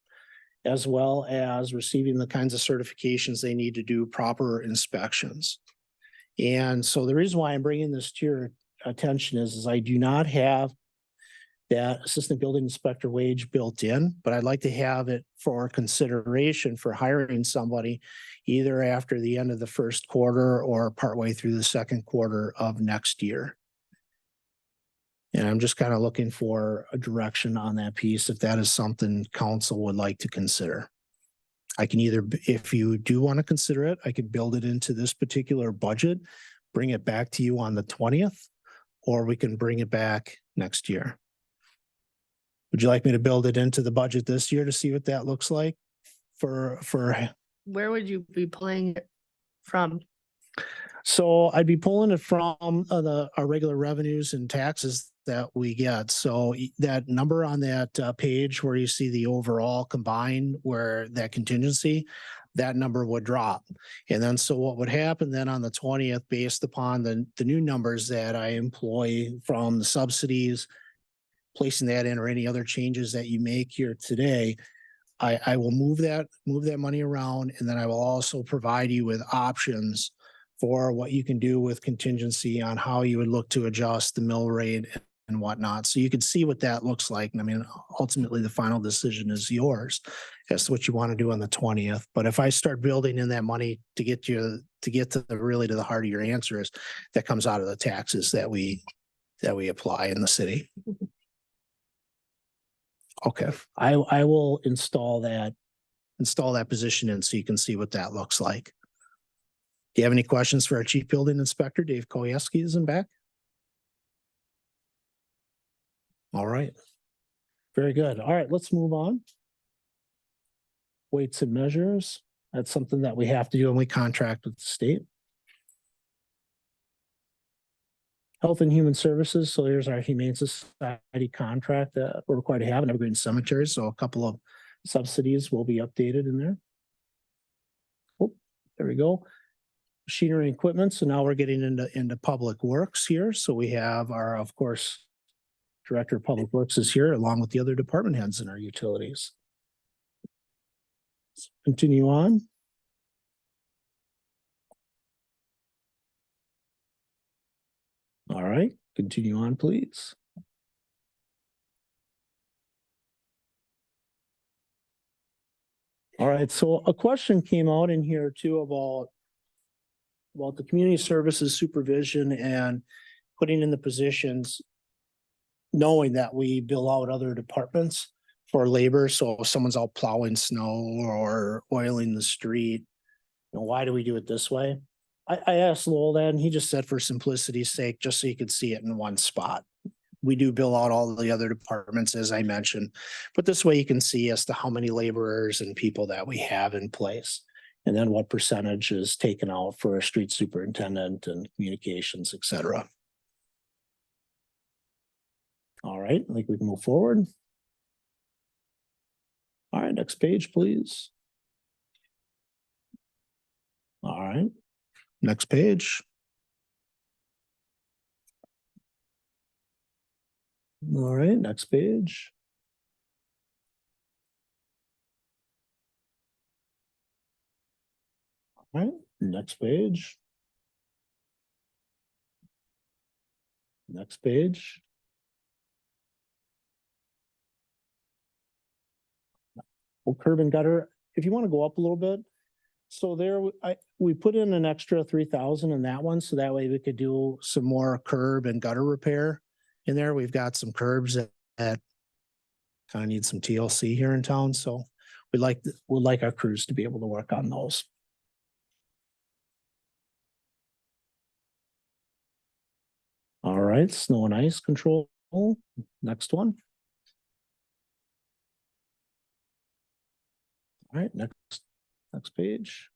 as well as receiving the kinds of certifications they need to do proper inspections. And so the reason why I'm bringing this to your attention is I do not have that assistant building inspector wage built in, but I'd like to have it for consideration for hiring somebody either after the end of the first quarter or partway through the second quarter of next year. And I'm just kind of looking for a direction on that piece, if that is something council would like to consider. I can either, if you do want to consider it, I can build it into this particular budget, bring it back to you on the 20th, or we can bring it back next year. Would you like me to build it into the budget this year to see what that looks like for? Where would you be pulling it from? So I'd be pulling it from our regular revenues and taxes that we get. So that number on that page where you see the overall combined, where that contingency, that number would drop. And then so what would happen then on the 20th, based upon the new numbers that I employ from the subsidies, placing that in or any other changes that you make here today, I will move that money around, and then I will also provide you with options for what you can do with contingency on how you would look to adjust the mill rate and whatnot. So you can see what that looks like. And I mean, ultimately, the final decision is yours as to what you want to do on the 20th. But if I start building in that money to get to the heart of your answer, is that comes out of the taxes that we apply in the city. Okay, I will install that position in so you can see what that looks like. Do you have any questions for our chief building inspector? Dave Koyeski is in back. All right. Very good. All right, let's move on. Weights and measures. That's something that we have to do when we contract with the state. Health and Human Services. So here's our Humane Society contract that we're required to have in Evergreen Cemetery. So a couple of subsidies will be updated in there. Oh, there we go. Machinery and equipment. So now we're getting into public works here. So we have our, of course, Director of Public Works is here along with the other department heads in our utilities. Let's continue on. All right, continue on, please. All right, so a question came out in here too about the community services supervision and putting in the positions, knowing that we bill out other departments for labor. So if someone's out plowing snow or oiling the street, why do we do it this way? I asked Lowell that, and he just said for simplicity's sake, just so you could see it in one spot. We do bill out all the other departments, as I mentioned, but this way you can see as to how many laborers and people that we have in place, and then what percentage is taken out for a street superintendent and communications, et cetera. All right, I think we can move forward. All right, next page, please. All right. Next page. All right, next page. All right, next page. Next page. Well, curb and gutter, if you want to go up a little bit. So there, we put in an extra 3,000 in that one, so that way we could do some more curb and gutter repair. In there, we've got some curbs that kind of need some TLC here in town, so we'd like our crews to be able to work on those. All right, snow and ice control, next one. All right, next page.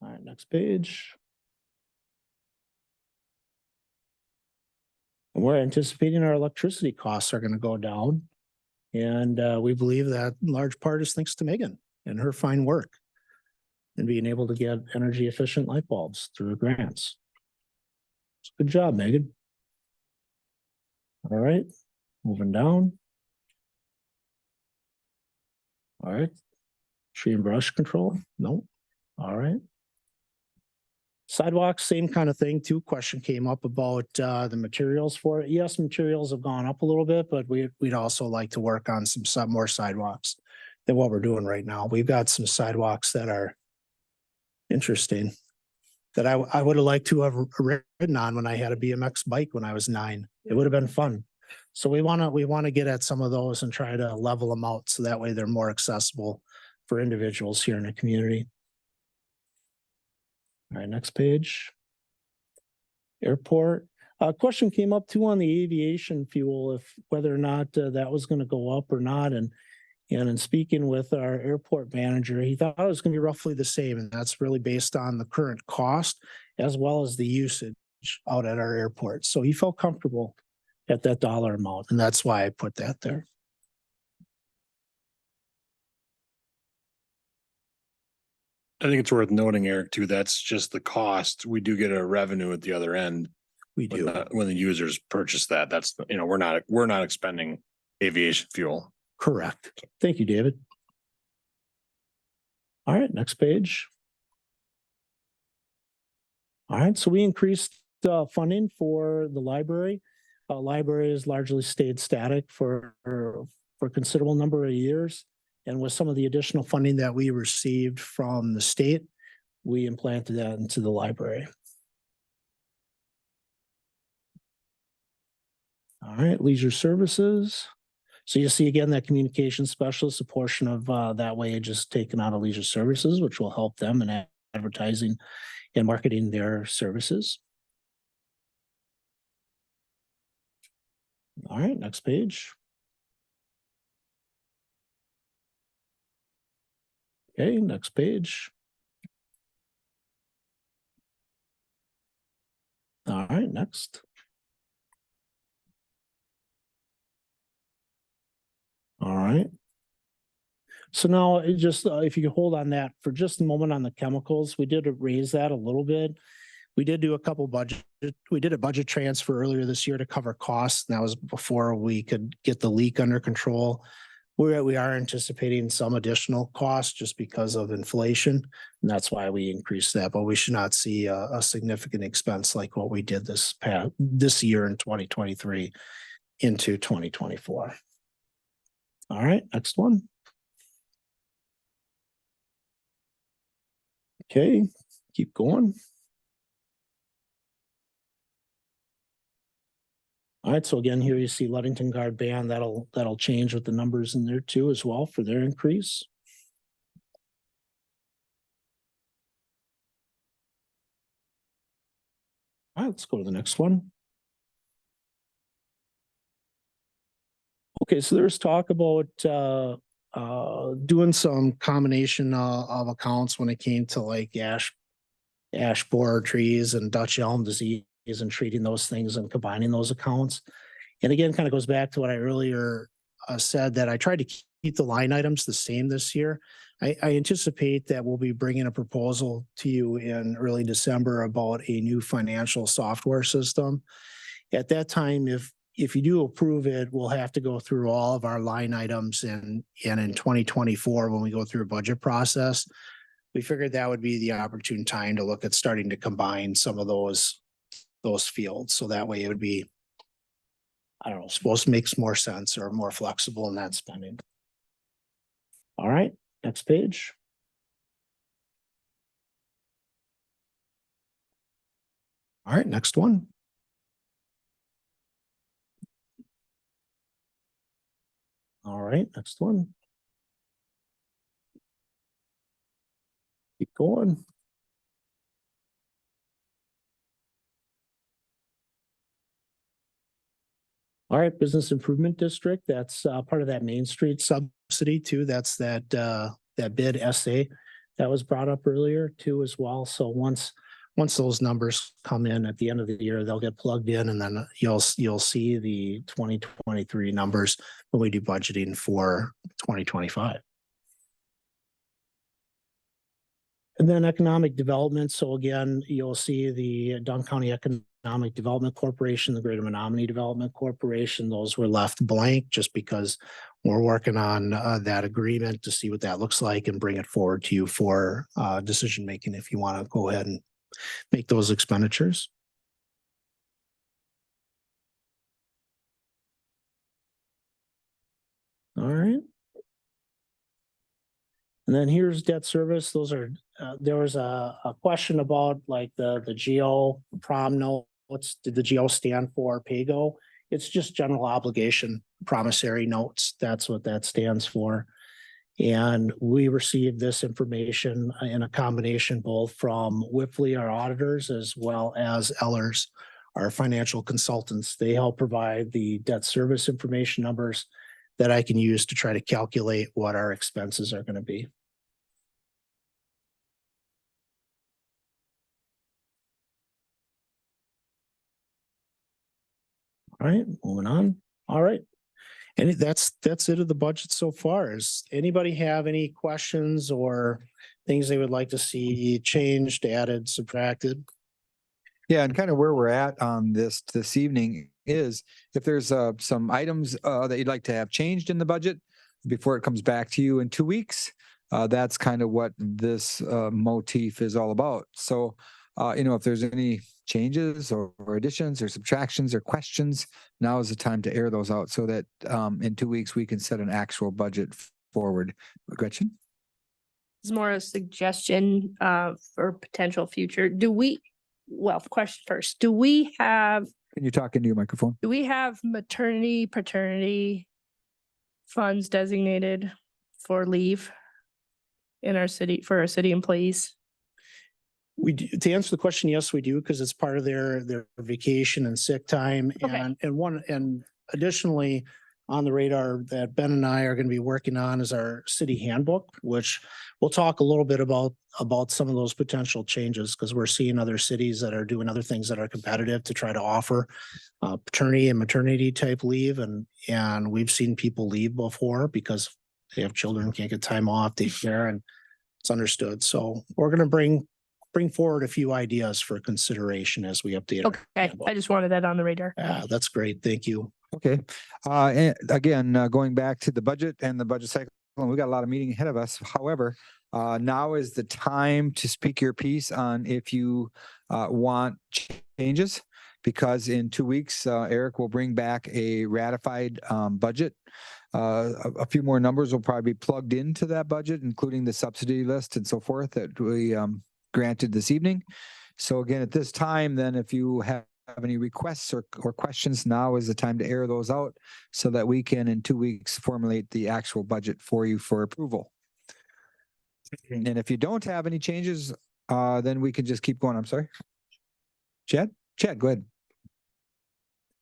All right, next page. And we're anticipating our electricity costs are going to go down. And we believe that in large part is thanks to Megan and her fine work and being able to get energy efficient light bulbs through grants. Good job, Megan. All right, moving down. All right. Tree and brush control? No. All right. Sidewalks, same kind of thing too. Question came up about the materials for it. Yes, materials have gone up a little bit, but we'd also like to work on some more sidewalks than what we're doing right now. We've got some sidewalks that are interesting that I would have liked to have ridden on when I had a BMX bike when I was 9. It would have been fun. So we want to get at some of those and try to level them out so that way they're more accessible for individuals here in the community. All right, next page. Airport. A question came up too on the aviation fuel, if whether or not that was going to go up or not. And in speaking with our airport manager, he thought it was going to be roughly the same. And that's really based on the current cost as well as the usage. out at our airport. So he felt comfortable at that dollar amount, and that's why I put that there. I think it's worth noting, Eric, too, that's just the cost. We do get a revenue at the other end. We do. When the users purchase that, that's, we're not expending aviation fuel. Correct. Thank you, David. All right, next page. All right, so we increased funding for the library. Library has largely stayed static for a considerable number of years. And with some of the additional funding that we received from the state, we implanted that into the library. All right, leisure services. So you see again that communication specialist, a portion of that wage is taken out of leisure services, which will help them in advertising and marketing their services. All right, next page. Okay, next page. All right, next. All right. So now it just, if you could hold on that for just a moment on the chemicals, we did raise that a little bit. We did do a couple we did a budget transfer earlier this year to cover costs. And that was before we could get the leak under control. We are anticipating some additional costs just because of inflation. And that's why we increased that, but we should not see a significant expense like what we did this year in 2023 into 2024. All right, next one. Okay, keep going. All right, so again, here you see Ludington Guard Band, that'll change with the numbers in there too as well for their increase. All right, let's go to the next one. Okay, so there's talk about doing some combination of accounts when it came to like ash borer trees and Dutch elm disease and treating those things and combining those accounts. And again, kind of goes back to what I earlier said, that I tried to keep the line items the same this year. I anticipate that we'll be bringing a proposal to you in early December about a new financial software system. At that time, if you do approve it, we'll have to go through all of our line items, and in 2024, when we go through a budget process, we figured that would be the opportune time to look at starting to combine some of those fields. So that way it would be, I don't know, supposed to make more sense or more flexible in that spending. All right, next page. All right, next one. All right, next one. Keep going. All right, Business Improvement District, that's part of that Main Street subsidy too. That's that bid SA that was brought up earlier too as well. So once those numbers come in at the end of the year, they'll get plugged in, and then you'll see the 2023 numbers when we do budgeting for 2025. And then economic development. So again, you'll see the Dunn County Economic Development Corporation, the Greater Menomonie Development Corporation. Those were left blank just because we're working on that agreement to see what that looks like and bring it forward to you for decision making if you want to go ahead and make those expenditures. All right. And then here's debt service. Those are, there was a question about like the GO prom notes. Did the GO stand for PAYGO? It's just general obligation promissory notes. That's what that stands for. And we received this information in a combination both from Whipley, our auditors, as well as Ellers, our financial consultants. They help provide the debt service information numbers that I can use to try to calculate what our expenses are going to be. All right, moving on. All right. And that's it of the budget so far. Does anybody have any questions or things they would like to see changed, added, subtracted? Yeah, and kind of where we're at on this evening is if there's some items that you'd like to have changed in the budget before it comes back to you in 2 weeks, that's kind of what this motif is all about. So, if there's any changes or additions or subtractions or questions, now is the time to air those out so that in 2 weeks we can set an actual budget forward. Gretchen? It's more a suggestion for potential future. Question first, do we have Can you talk into your microphone? maternity, paternity funds designated for leave in our city, for our city employees? We do, to answer the question, yes, we do, because it's part of their vacation and sick time. Okay. And additionally, on the radar that Ben and I are going to be working on is our city handbook, which we'll talk a little bit about some of those potential changes, because we're seeing other cities that are doing other things that are competitive to try to offer paternity and maternity type leave. And we've seen people leave before because they have children, can't get time off, take care, and it's understood. So we're going to bring forward a few ideas for consideration as we update. Okay, I just wanted that on the radar. That's great. Thank you. Okay. And again, going back to the budget and the budget cycle, and we got a lot of meeting ahead of us. However, now is the time to speak your piece on if you want changes, because in 2 weeks, Eric will bring back a ratified budget. A few more numbers will probably be plugged into that budget, including the subsidy list and so forth that we granted this evening. So again, at this time, then if you have any requests or questions, now is the time to air those out so that we can in 2 weeks formulate the actual budget for you for approval. And if you don't have any changes, then we can just keep going. I'm sorry. Chad, go ahead.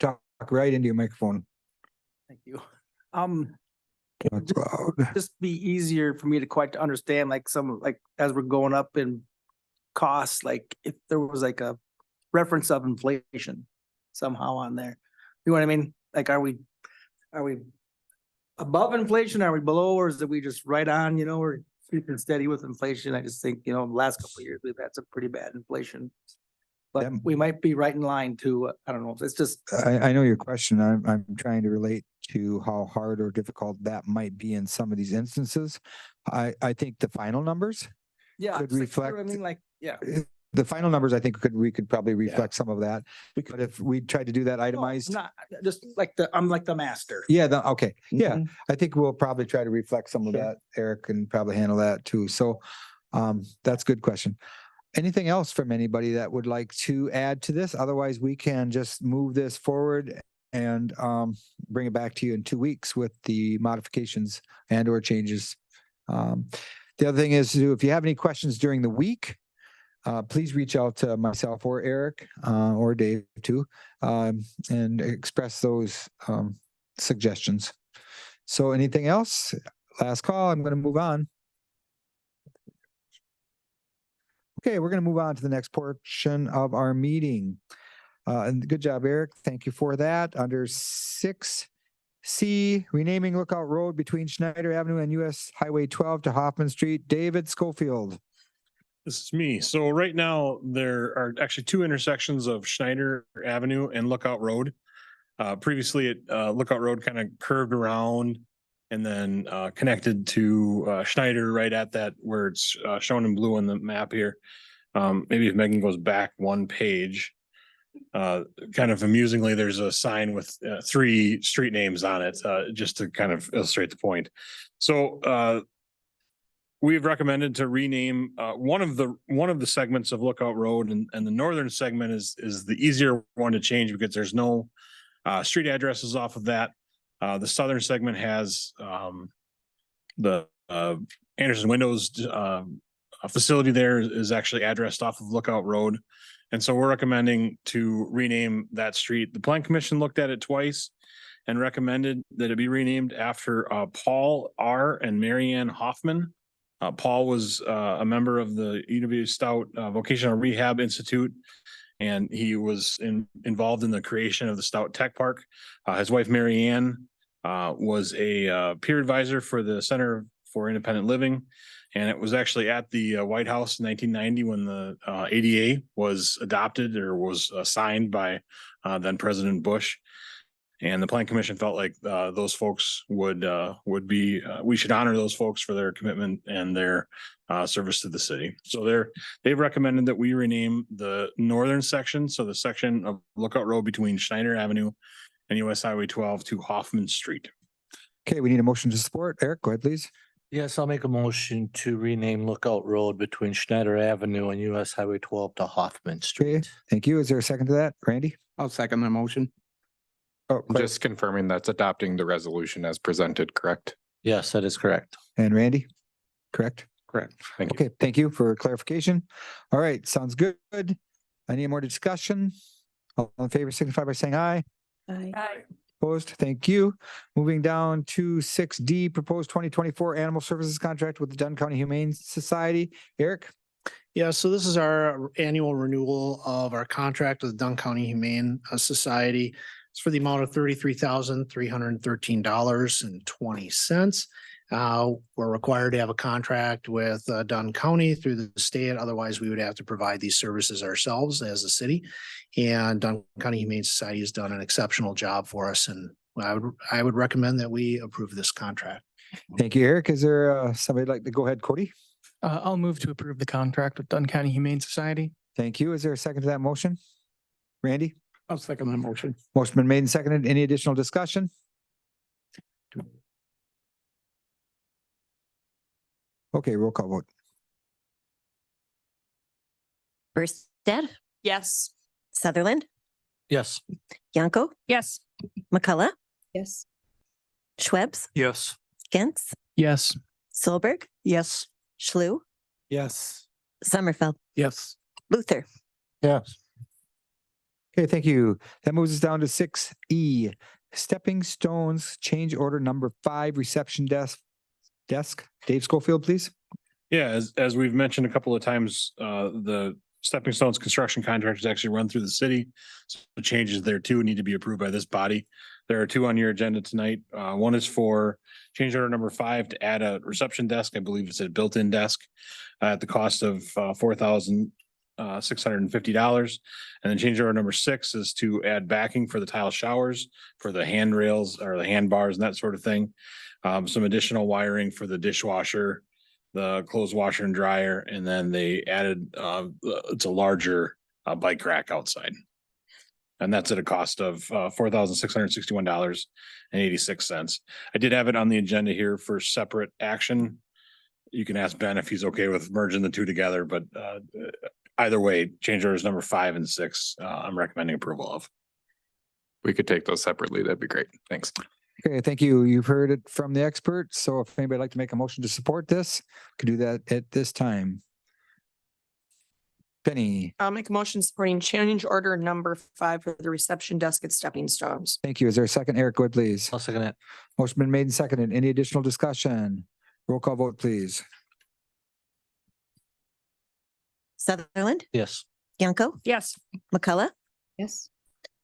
Talk right into your microphone. Thank you. That's loud. Just be easier for me to quite to understand, like as we're going up in costs, like if there was like a reference of inflation somehow on there. You know what I mean? Like, are we above inflation? Are we below, or is it we just right on, we're keeping steady with inflation? I just think, the last couple of years, we've had some pretty bad inflation. But we might be right in line to, I don't know, it's just. I know your question. I'm trying to relate to how hard or difficult that might be in some of these instances. I think the final numbers Yeah. could it's like, reflect. I mean, like, yeah. The final numbers, I think we could probably reflect some of that. But if we tried to do that No, itemized. Not just like I'm like the master. Yeah, okay. Yeah, Mhm. I think we'll probably try to reflect some of Sure. that. Eric can probably handle that too. So that's a good question. Anything else from anybody that would like to add to this? Otherwise, we can just move this forward and bring it back to you in 2 weeks with the modifications and or changes. The other thing is, if you have any questions during the week, please reach out to myself or Eric or Dave too, and express those suggestions. So anything else? Last call. I'm going to move on. Okay, we're going to move on to the next portion of our meeting. And good job, Eric. Thank you for that. Under 6C, renaming Lookout Road between Schneider Avenue and US Highway 12 to Hoffman Street. David Schofield. This is me. So right now, there are actually two intersections of Schneider Avenue and Lookout Road. Previously, Lookout Road kind of curved around and then connected to Schneider right at that where it's shown in blue on the map here. Maybe if Megan goes back one page, kind of amusingly, there's a sign with 3 street names on it, just to kind of illustrate the point. So we've recommended to rename one of the segments of Lookout Road, and the northern segment is the easier one to change because there's no street addresses off of that. The southern segment has the Anderson Windows facility there is actually addressed off of Lookout Road. And so we're recommending to rename that street. The Plan Commission looked at it twice and recommended that it be renamed after Paul R. and Marianne Hoffman. Paul was a member of the UW Stout Vocational Rehab Institute And he was involved in the creation of the Stout Tech Park. His wife, Mary Ann, was a peer advisor for the Center for Independent Living. And it was actually at the White House in 1990 when the ADA was adopted or was signed by then President Bush. And the Plan Commission felt like those folks would be, we should honor those folks for their commitment and their service to the city. So they've recommended that we rename the northern section, so the section of Lookout Road between Schneider Avenue and US Highway 12 to Hoffman Street. Okay, we need a motion to support. Eric, go ahead, please. Yes, I'll make a motion to rename Lookout Road between Schneider Avenue and US Highway 12 to Hoffman Okay, Street. thank you. Is there a second to that? Randy? I'll second the motion. Oh, Claire. Just confirming that's adopting the resolution as presented, correct? Yes, that is correct. And Randy? Correct? Correct. Thank you. Okay, thank you for clarification. All right, sounds good. Any more discussion? All in favor signify by saying aye. Aye. Opposed? Thank you. Moving down to 6D, proposed 2024 animal services contract with the Dunn County Humane Society. Eric? Yeah, so this is our annual renewal of our contract with the Dunn County Humane Society. It's for the amount of $33,313.20. We're required to have a contract with Dunn County through the state. Otherwise, we would have to provide these services ourselves as a city. And Dunn County Humane Society has done an exceptional job for us, and I would recommend that we approve this contract. Thank you, Eric. Is there somebody like to go ahead, Cody? I'll move to approve the contract with Dunn County Humane Society. Thank you. Is there a second to that motion? Randy? I'll second the motion. Motion been made and seconded. Any additional discussion? Okay, roll call vote. Burstad, Yes. Sutherland, Yes. Yanko, Yes. McCullough, Yes. Schwebs, Yes. Gantz, Yes. Solberg, Yes. Schlü, Yes. Summerfeld, Yes. Luther. Yes. Okay, thank you. That moves us down to 6E, Stepping Stones, change order number 5, reception desk. Dave Schofield, please. Yeah, as we've mentioned a couple of times, the Stepping Stones construction contract is actually run through the city. So the changes there too need to be approved by this body. There are 2 on your agenda tonight. One is for change order number 5 to add a reception desk. I believe it's a built-in desk at the cost of $4,650. And then change order number 6 is to add backing for the tile showers, for the handrails or the handbars and that sort of thing. Some additional wiring for the dishwasher, the clothes washer and dryer, and then they added, it's a larger bike rack outside. And that's at a cost of $4,661.86. I did have it on the agenda here for separate action. You can ask Ben if he's okay with merging the 2 together, but either way, change orders number 5 and 6, I'm recommending approval of. We could take those separately. That'd be great. Thanks. Okay, thank you. You've heard it from the expert. So if anybody would like to make a motion to support this, could do that at this time. Penny, I'll make a motion supporting change order number 5 for the reception desk at Stepping Stones. thank you. Is there a second? Eric, go ahead, please. I'll second it. Motion been made and seconded. Any additional discussion? Roll call vote, please. Sutherland, Yes. Yanko, Yes. McCullough, Yes.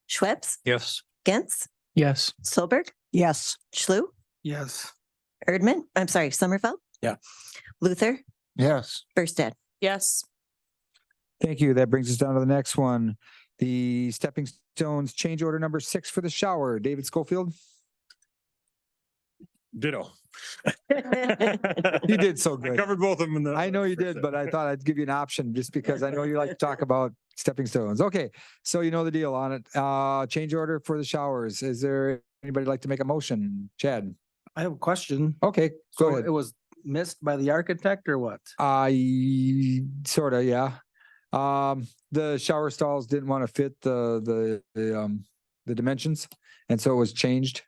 Schwebs, Yes. Gantz, Yes. Solberg, Yes. Schlü, Yes. Summerfeld. Yeah. Luther, Yes. Burstad. Yes. Thank you. That brings us down to the next one. The Stepping Stones change order number 6 for the shower. David Schofield. Ditto. You did so I good. covered both of them in the. I know you did, but I thought I'd give you an option just because I know you like to talk about stepping stones. Okay, so you know the deal on it. Change order for the showers. Is there anybody like to make a motion? Chad? I have a question. Okay, go So ahead. it was missed by the architect or what? Sort of, yeah. The shower stalls didn't want to fit the dimensions, and so it was changed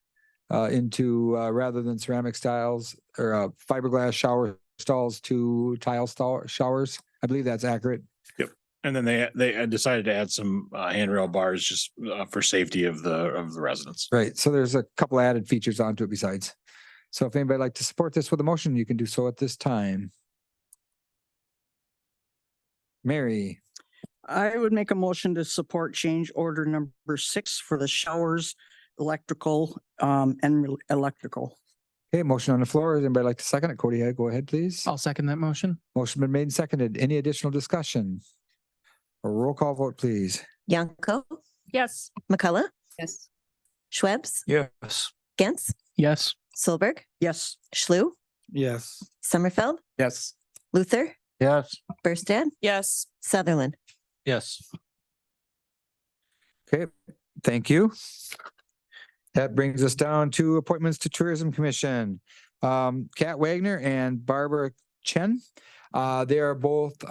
into rather than ceramic styles or fiberglass shower stalls to tile showers. I believe that's accurate. Yep. And then they had decided to add some handrail bars just for safety of the residents. Right. So there's a couple added features onto it besides. So if anybody would like to support this with a motion, you can do so at this time. Mary, I would make a motion to support change order number 6 for the showers, electrical, electrical. Okay, motion on the floor. Does anybody like to second it? Cody, go ahead, please. I'll second that motion. Motion been made and seconded. Any additional discussion? A roll call vote, please. Yanko, Yes. McCullough, Yes. Schwebs, Yes. Gantz, Yes. Solberg, Yes. Schlu, Yes. Sommerfeld, Yes. Luther, Yes. Berstad, Yes. Sutherland. Yes. Okay, thank you. That brings us down to appointments to Tourism Commission. Kat Wagner and Barbara Chen. They are both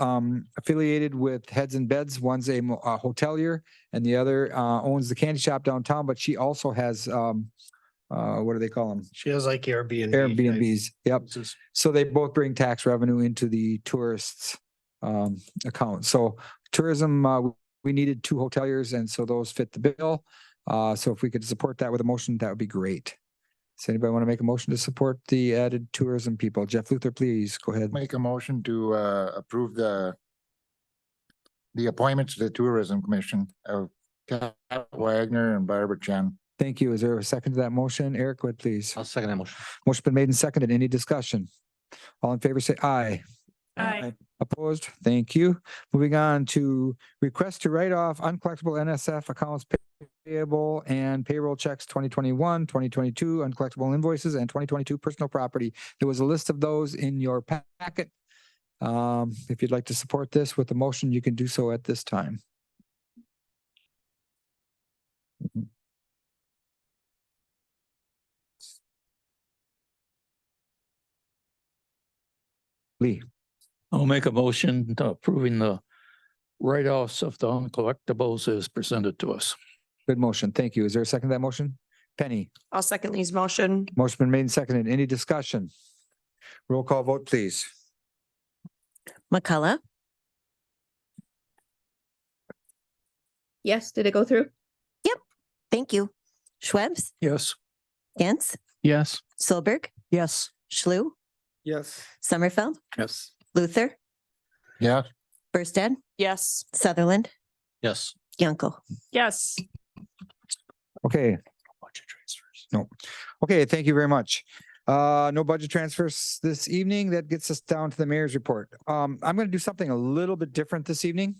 affiliated with Heads and Beds. One's a hotelier and the other owns the candy shop downtown, but she also has what do they call them? She has like Airbnb. Airbnbs. Yep. Places. So they both bring tax revenue into the tourists account. So tourism, we needed 2 hoteliers, and so those fit the bill. So if we could support that with a motion, that would be great. Does anybody want to make a motion to support the added tourism people? Jeff Luther, please go ahead. Make a motion to approve the appointments to the Tourism Commission of Kat Wagner and Barbara Chen. Thank you. Is there a second to that motion? Eric, go ahead, please. I'll second that motion. Motion been made and seconded. Any discussion? All in favor, say aye. Aye. Opposed? Thank you. Moving on to request to write off uncollectible NSF accounts payable and payroll checks 2021, 2022, uncollectible invoices, and 2022 personal property. There was a list of those in your packet. If you'd like to support this with a motion, you can do so at this time. Lee. I'll make a motion to approving the write-offs of the uncollectibles as presented to us. Good motion. Thank you. Is there a second to that motion? Penny. I'll second Lee's motion. Motion been made and seconded. Any discussion? Roll call vote, please. McCullough, Yes. Did it go through? thank you. Schwebs, Yes. Gantz, Yes. Solberg, Yes. Schlu, Yes. Sommerfeld, Yes. Luther, Yeah. Berstad, Yes. Sutherland, Yes. Yanko. Yes. Okay. Budget transfers. No. Okay, thank you very much. No budget transfers this evening. That gets us down to the mayor's report. I'm going to do something a little bit different this evening.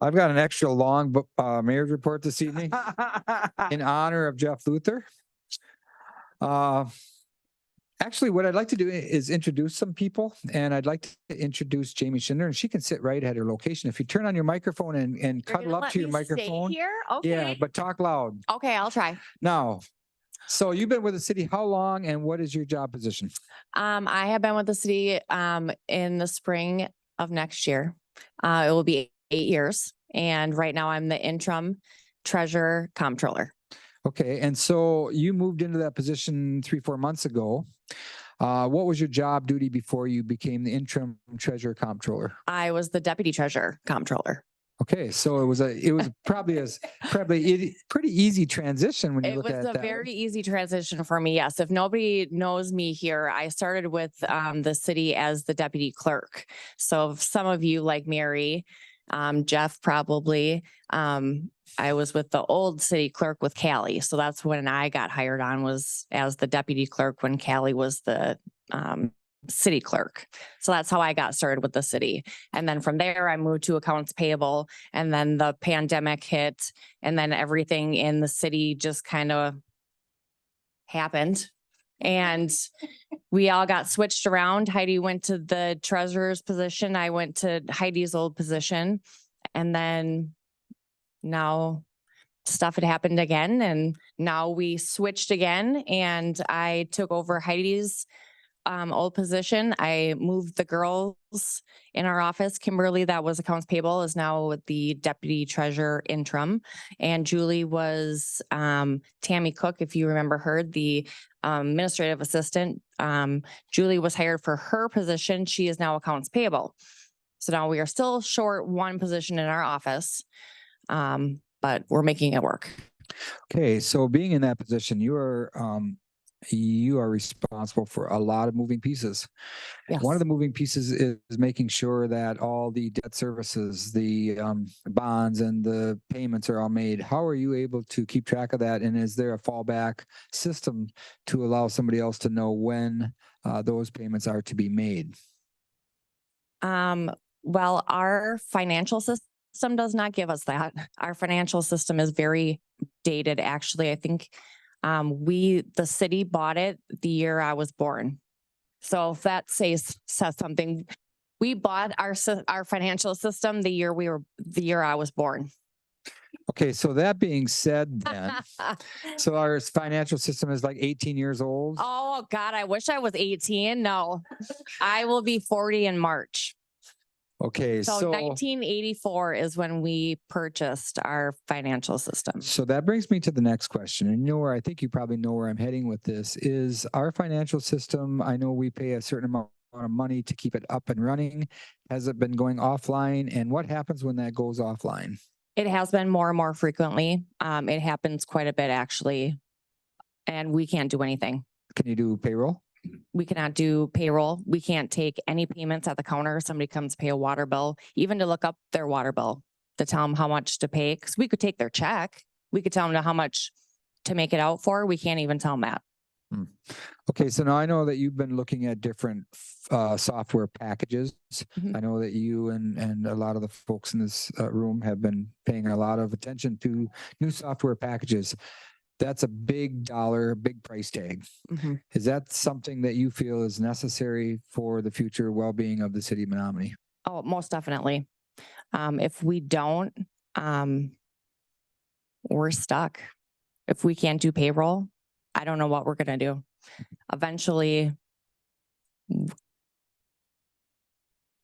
I've got an extra long mayor's report this evening in honor of Jeff Luther. Actually, what I'd like to do is introduce some people, and I'd like to introduce Jamie Schindler, and she can sit right at her location. If you turn on your microphone and cuddle up to your microphone. Here? Yeah, Okay. but talk loud. Okay, I'll try. Now, so you've been with the city how long, and what is your job position? I have been with the city in the spring of next year. It will be 8 years. And right now I'm the interim treasurer comptroller. Okay, and so you moved into that position 3-4 months ago. What was your job duty before you became the interim treasurer comptroller? I was the deputy treasurer comptroller. Okay, so it was probably pretty easy transition when you It look was at a that. very easy transition for me. Yes. If nobody knows me here, I started with the city as the deputy clerk. So if some of you like Mary, Jeff probably, I was with the old city clerk with Callie. So that's when I got hired on, was as the deputy clerk when Callie was the city clerk. So that's how I got started with the city. And then from there, I moved to accounts payable, and then the pandemic hit, and then everything in the city just kind of happened. And we all got switched around. Heidi went to the treasurer's position. I went to Heidi's old position. And then now stuff had happened again. And now we switched again. And I took over Heidi's old position. I moved the girls in our office. Kimberly, that was accounts payable, is now with the deputy treasurer interim. And Julie was Tammy Cook, if you remember her, the administrative assistant. Julie was hired for her position. She is now accounts payable. So now we are still short one position in our office, but we're making it work. Okay, so being in that position, you are you are responsible for a lot of moving pieces. Yes. One of the moving pieces is making sure that all the debt services, the bonds and the payments are all made. How are you able to keep track of that? And is there a fallback system to allow somebody else to know when those payments are to be made? Well, our financial system does not give us that. Our financial system is very dated, actually. I think the city bought it the year I was born. So if that says something, we bought our financial system the year I was born. Okay, so that being said then, so our financial system is like 18 years old? Oh God, I wish I was 18. No, I will be 40 in March. Okay, So so 1984 is when we purchased our financial system. so that brings me to the next question. And you know where I think you probably know where I'm heading with this is our financial system. I know we pay a certain amount of money to keep it up and running. Has it been going offline? And what happens when that goes offline? It has been more and more frequently. It happens quite a bit actually, and we can't do anything. Can you do payroll? We cannot do payroll. We can't take any payments at the counter. Somebody comes pay a water bill, even to look up their water bill, to tell them how much to pay. Because we could take their check. We could tell them how much to make it out for. We can't even tell them that. Okay, so now I know that you've been looking at different software packages. Mhm. I know that you and a lot of the folks in this room have been paying a lot of attention to new software packages. That's a big dollar, big price tag. Mhm. Is that something that you feel is necessary for the future well-being of the city of Menomonie? Oh, most definitely. If we don't, we're stuck. If we can't do payroll, I don't know what we're going to do. Eventually,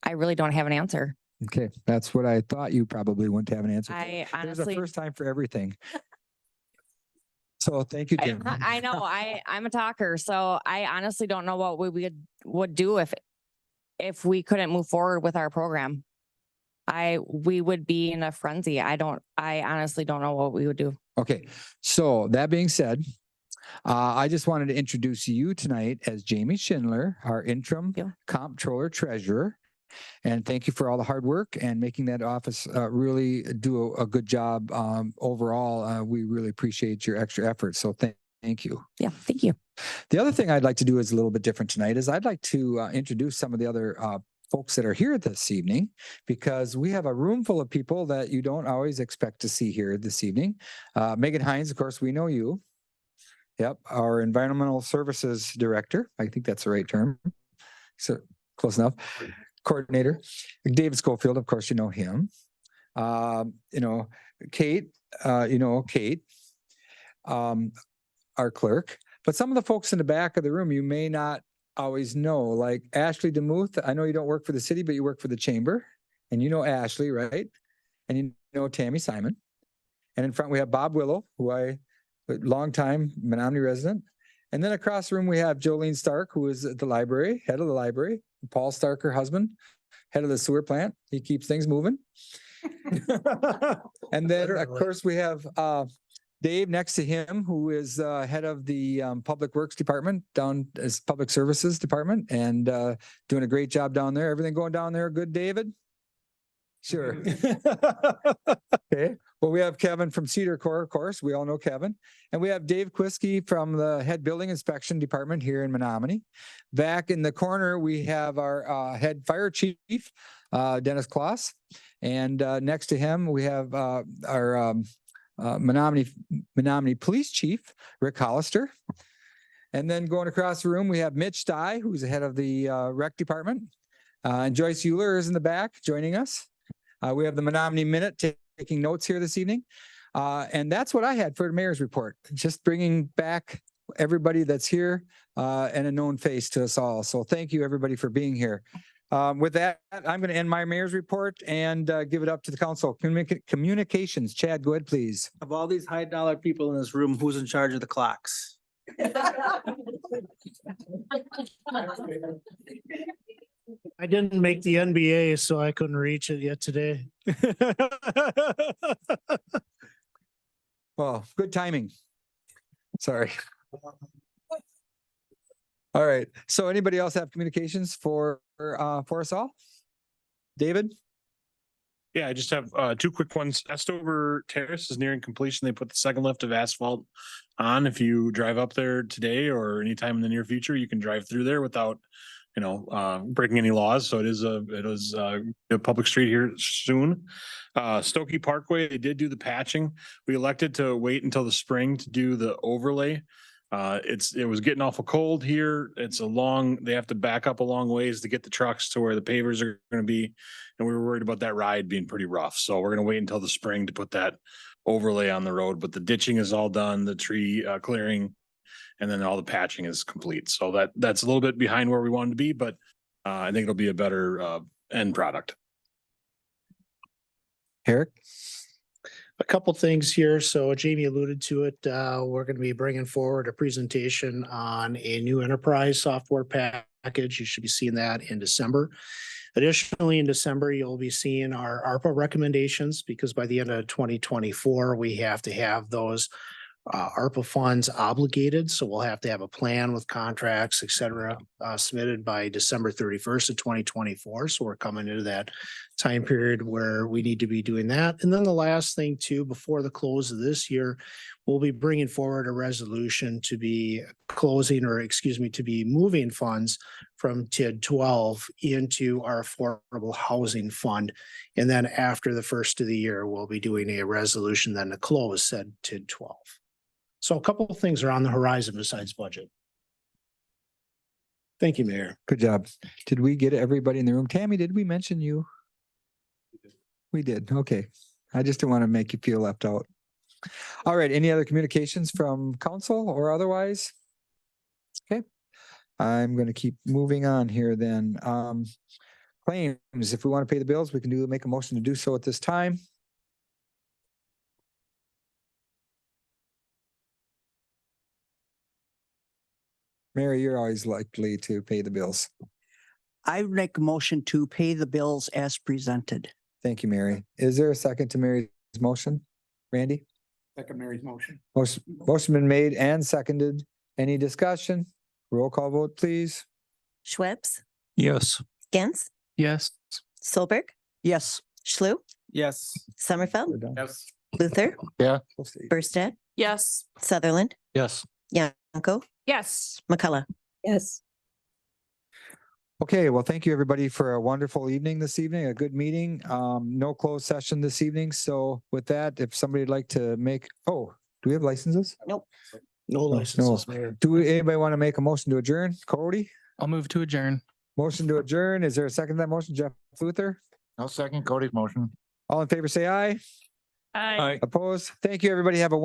I really don't have an answer. Okay, that's what I thought you probably wouldn't have an answer. for. I There's a honestly, first time for everything. So thank you, Jim. I know I'm a talker, so I honestly don't know what we would do if we couldn't move forward with our program. We would be in a frenzy. I honestly don't know what we would do. Okay, so that being said, I just wanted to introduce you tonight as Jamie Schindler, our interim comptroller treasurer. And thank you for all the hard work and making that office really do a good job overall. We really appreciate your extra effort. So thank you. Yeah, thank you. The other thing I'd like to do is a little bit different tonight is I'd like to introduce some of the other folks that are here this evening, because we have a room full of people that you don't always expect to see here this evening. Megan Hines, of course, we know you. Yep, our environmental services director. I think that's the right term. So close enough. Coordinator. David Schofield, of course, you know him. Kate, Kate, our clerk. But some of the folks in the back of the room you may not always know, like Ashley DeMuth. I know you don't work for the city, but you work for the chamber. And you know Ashley, right? And you know Tammy Simon. And in front we have Bob Willow, who a longtime Menomonie resident. And then across the room we have Jolene Stark, who is at the library, head of the library. Paul Stark, her husband, head of the sewer plant. He keeps things moving. And then, of course, we have Dave next to him, who is head of the Public Works Department down as Public Services Department, and doing a great job down there. Everything going down there good, David? Sure. Okay. Well, we have Kevin from Cedar Core, of course. We all know Kevin. And we have Dave Quisky from the Head Building Inspection Department here in Menomonie. Back in the corner, we have our head fire chief, Dennis Kloss. And next to him, we have our Menomonie Police Chief, Rick Hollister. And then going across the room, we have Mitch Dye, who's the head of the rec department. And Joyce Euler is in the back joining us. We have the Menomonie Minute taking notes here this evening. And that's what I had for the mayor's report, just bringing back everybody that's here and a known face to us all. So thank you, everybody, for being here. With that, I'm going to end my mayor's report and give it up to the council. Communications. Chad, go ahead, please. Of all these high dollar people in this room, who's in charge of the clocks? I didn't make the NBA, so I couldn't reach it yet today. Well, good timing. Sorry. All right. So anybody else have communications for us all? David? Yeah, I just have two quick ones. Estover Terrace is nearing completion. They put the second lift of asphalt on. If you drive up there today or anytime in the near future, you can drive through there without, breaking any laws. So it is a public street here soon. Stokey Parkway, they did do the patching. We elected to wait until the spring to do the overlay. It was getting awful cold here. They have to back up a long ways to get the trucks to where the pavers are going to be. And we were worried about that ride being pretty rough. So we're going to wait until the spring to put that overlay on the road, but the ditching is all done, the tree clearing, and then all the patching is complete. So that's a little bit behind where we wanted to be, but I think it'll be a better end product. Eric? A couple things here. So Jamie alluded to it. We're going to be bringing forward a presentation on a new enterprise software package. You should be seeing that in December. Additionally, in December, you'll be seeing our ARPA recommendations because by the end of 2024, we have to have those ARPA funds obligated. So we'll have to have a plan with contracts, et cetera, submitted by December 31st of 2024. So we're coming into that time period where we need to be doing that. And then the last thing too, before the close of this year, we'll be bringing forward a resolution to be to be moving funds from TID 12 into our affordable housing fund. And then after the first of the year, we'll be doing a resolution then to close said TID 12. So a couple of things are on the horizon besides budget. Thank you, Mayor. Good job. Did we get everybody in the room? Tammy, did we mention you? We did. Okay. I just didn't want to make you feel left out. All right. Any other communications from council or otherwise? Okay. I'm going to keep moving on here then. Claims, if we want to pay the bills, we can make a motion to do so at this time. Mary, you're always likely to pay the bills. I would make a motion to pay the bills as presented. Thank you, Mary. Is there a second to Mary's motion? Randy? Second Mary's motion. Motion been made and seconded. Any discussion? Roll call vote, please. Schweppes, Yes. Gantz, Yes. Solberg, Yes. Schlu, Yes. We're Sommerfeld, done. Yes. Luther, Yeah. We'll see. Burstad, Yes. Sutherland, Yes. Yanko, Yes. McCullough. Yes. Okay, well, thank you, everybody, for a wonderful evening this evening, a good meeting. No closed session this evening. So with that, if somebody'd like to do we have licenses? No No. licenses, Mayor. Do anybody want to make a motion to adjourn? Cody? I'll move to adjourn. Motion to adjourn. Is there a second to that motion? Jeff Luther? I'll second Cody's motion. All in favor, say aye. Aye. Opposed? Thank you, everybody. Have a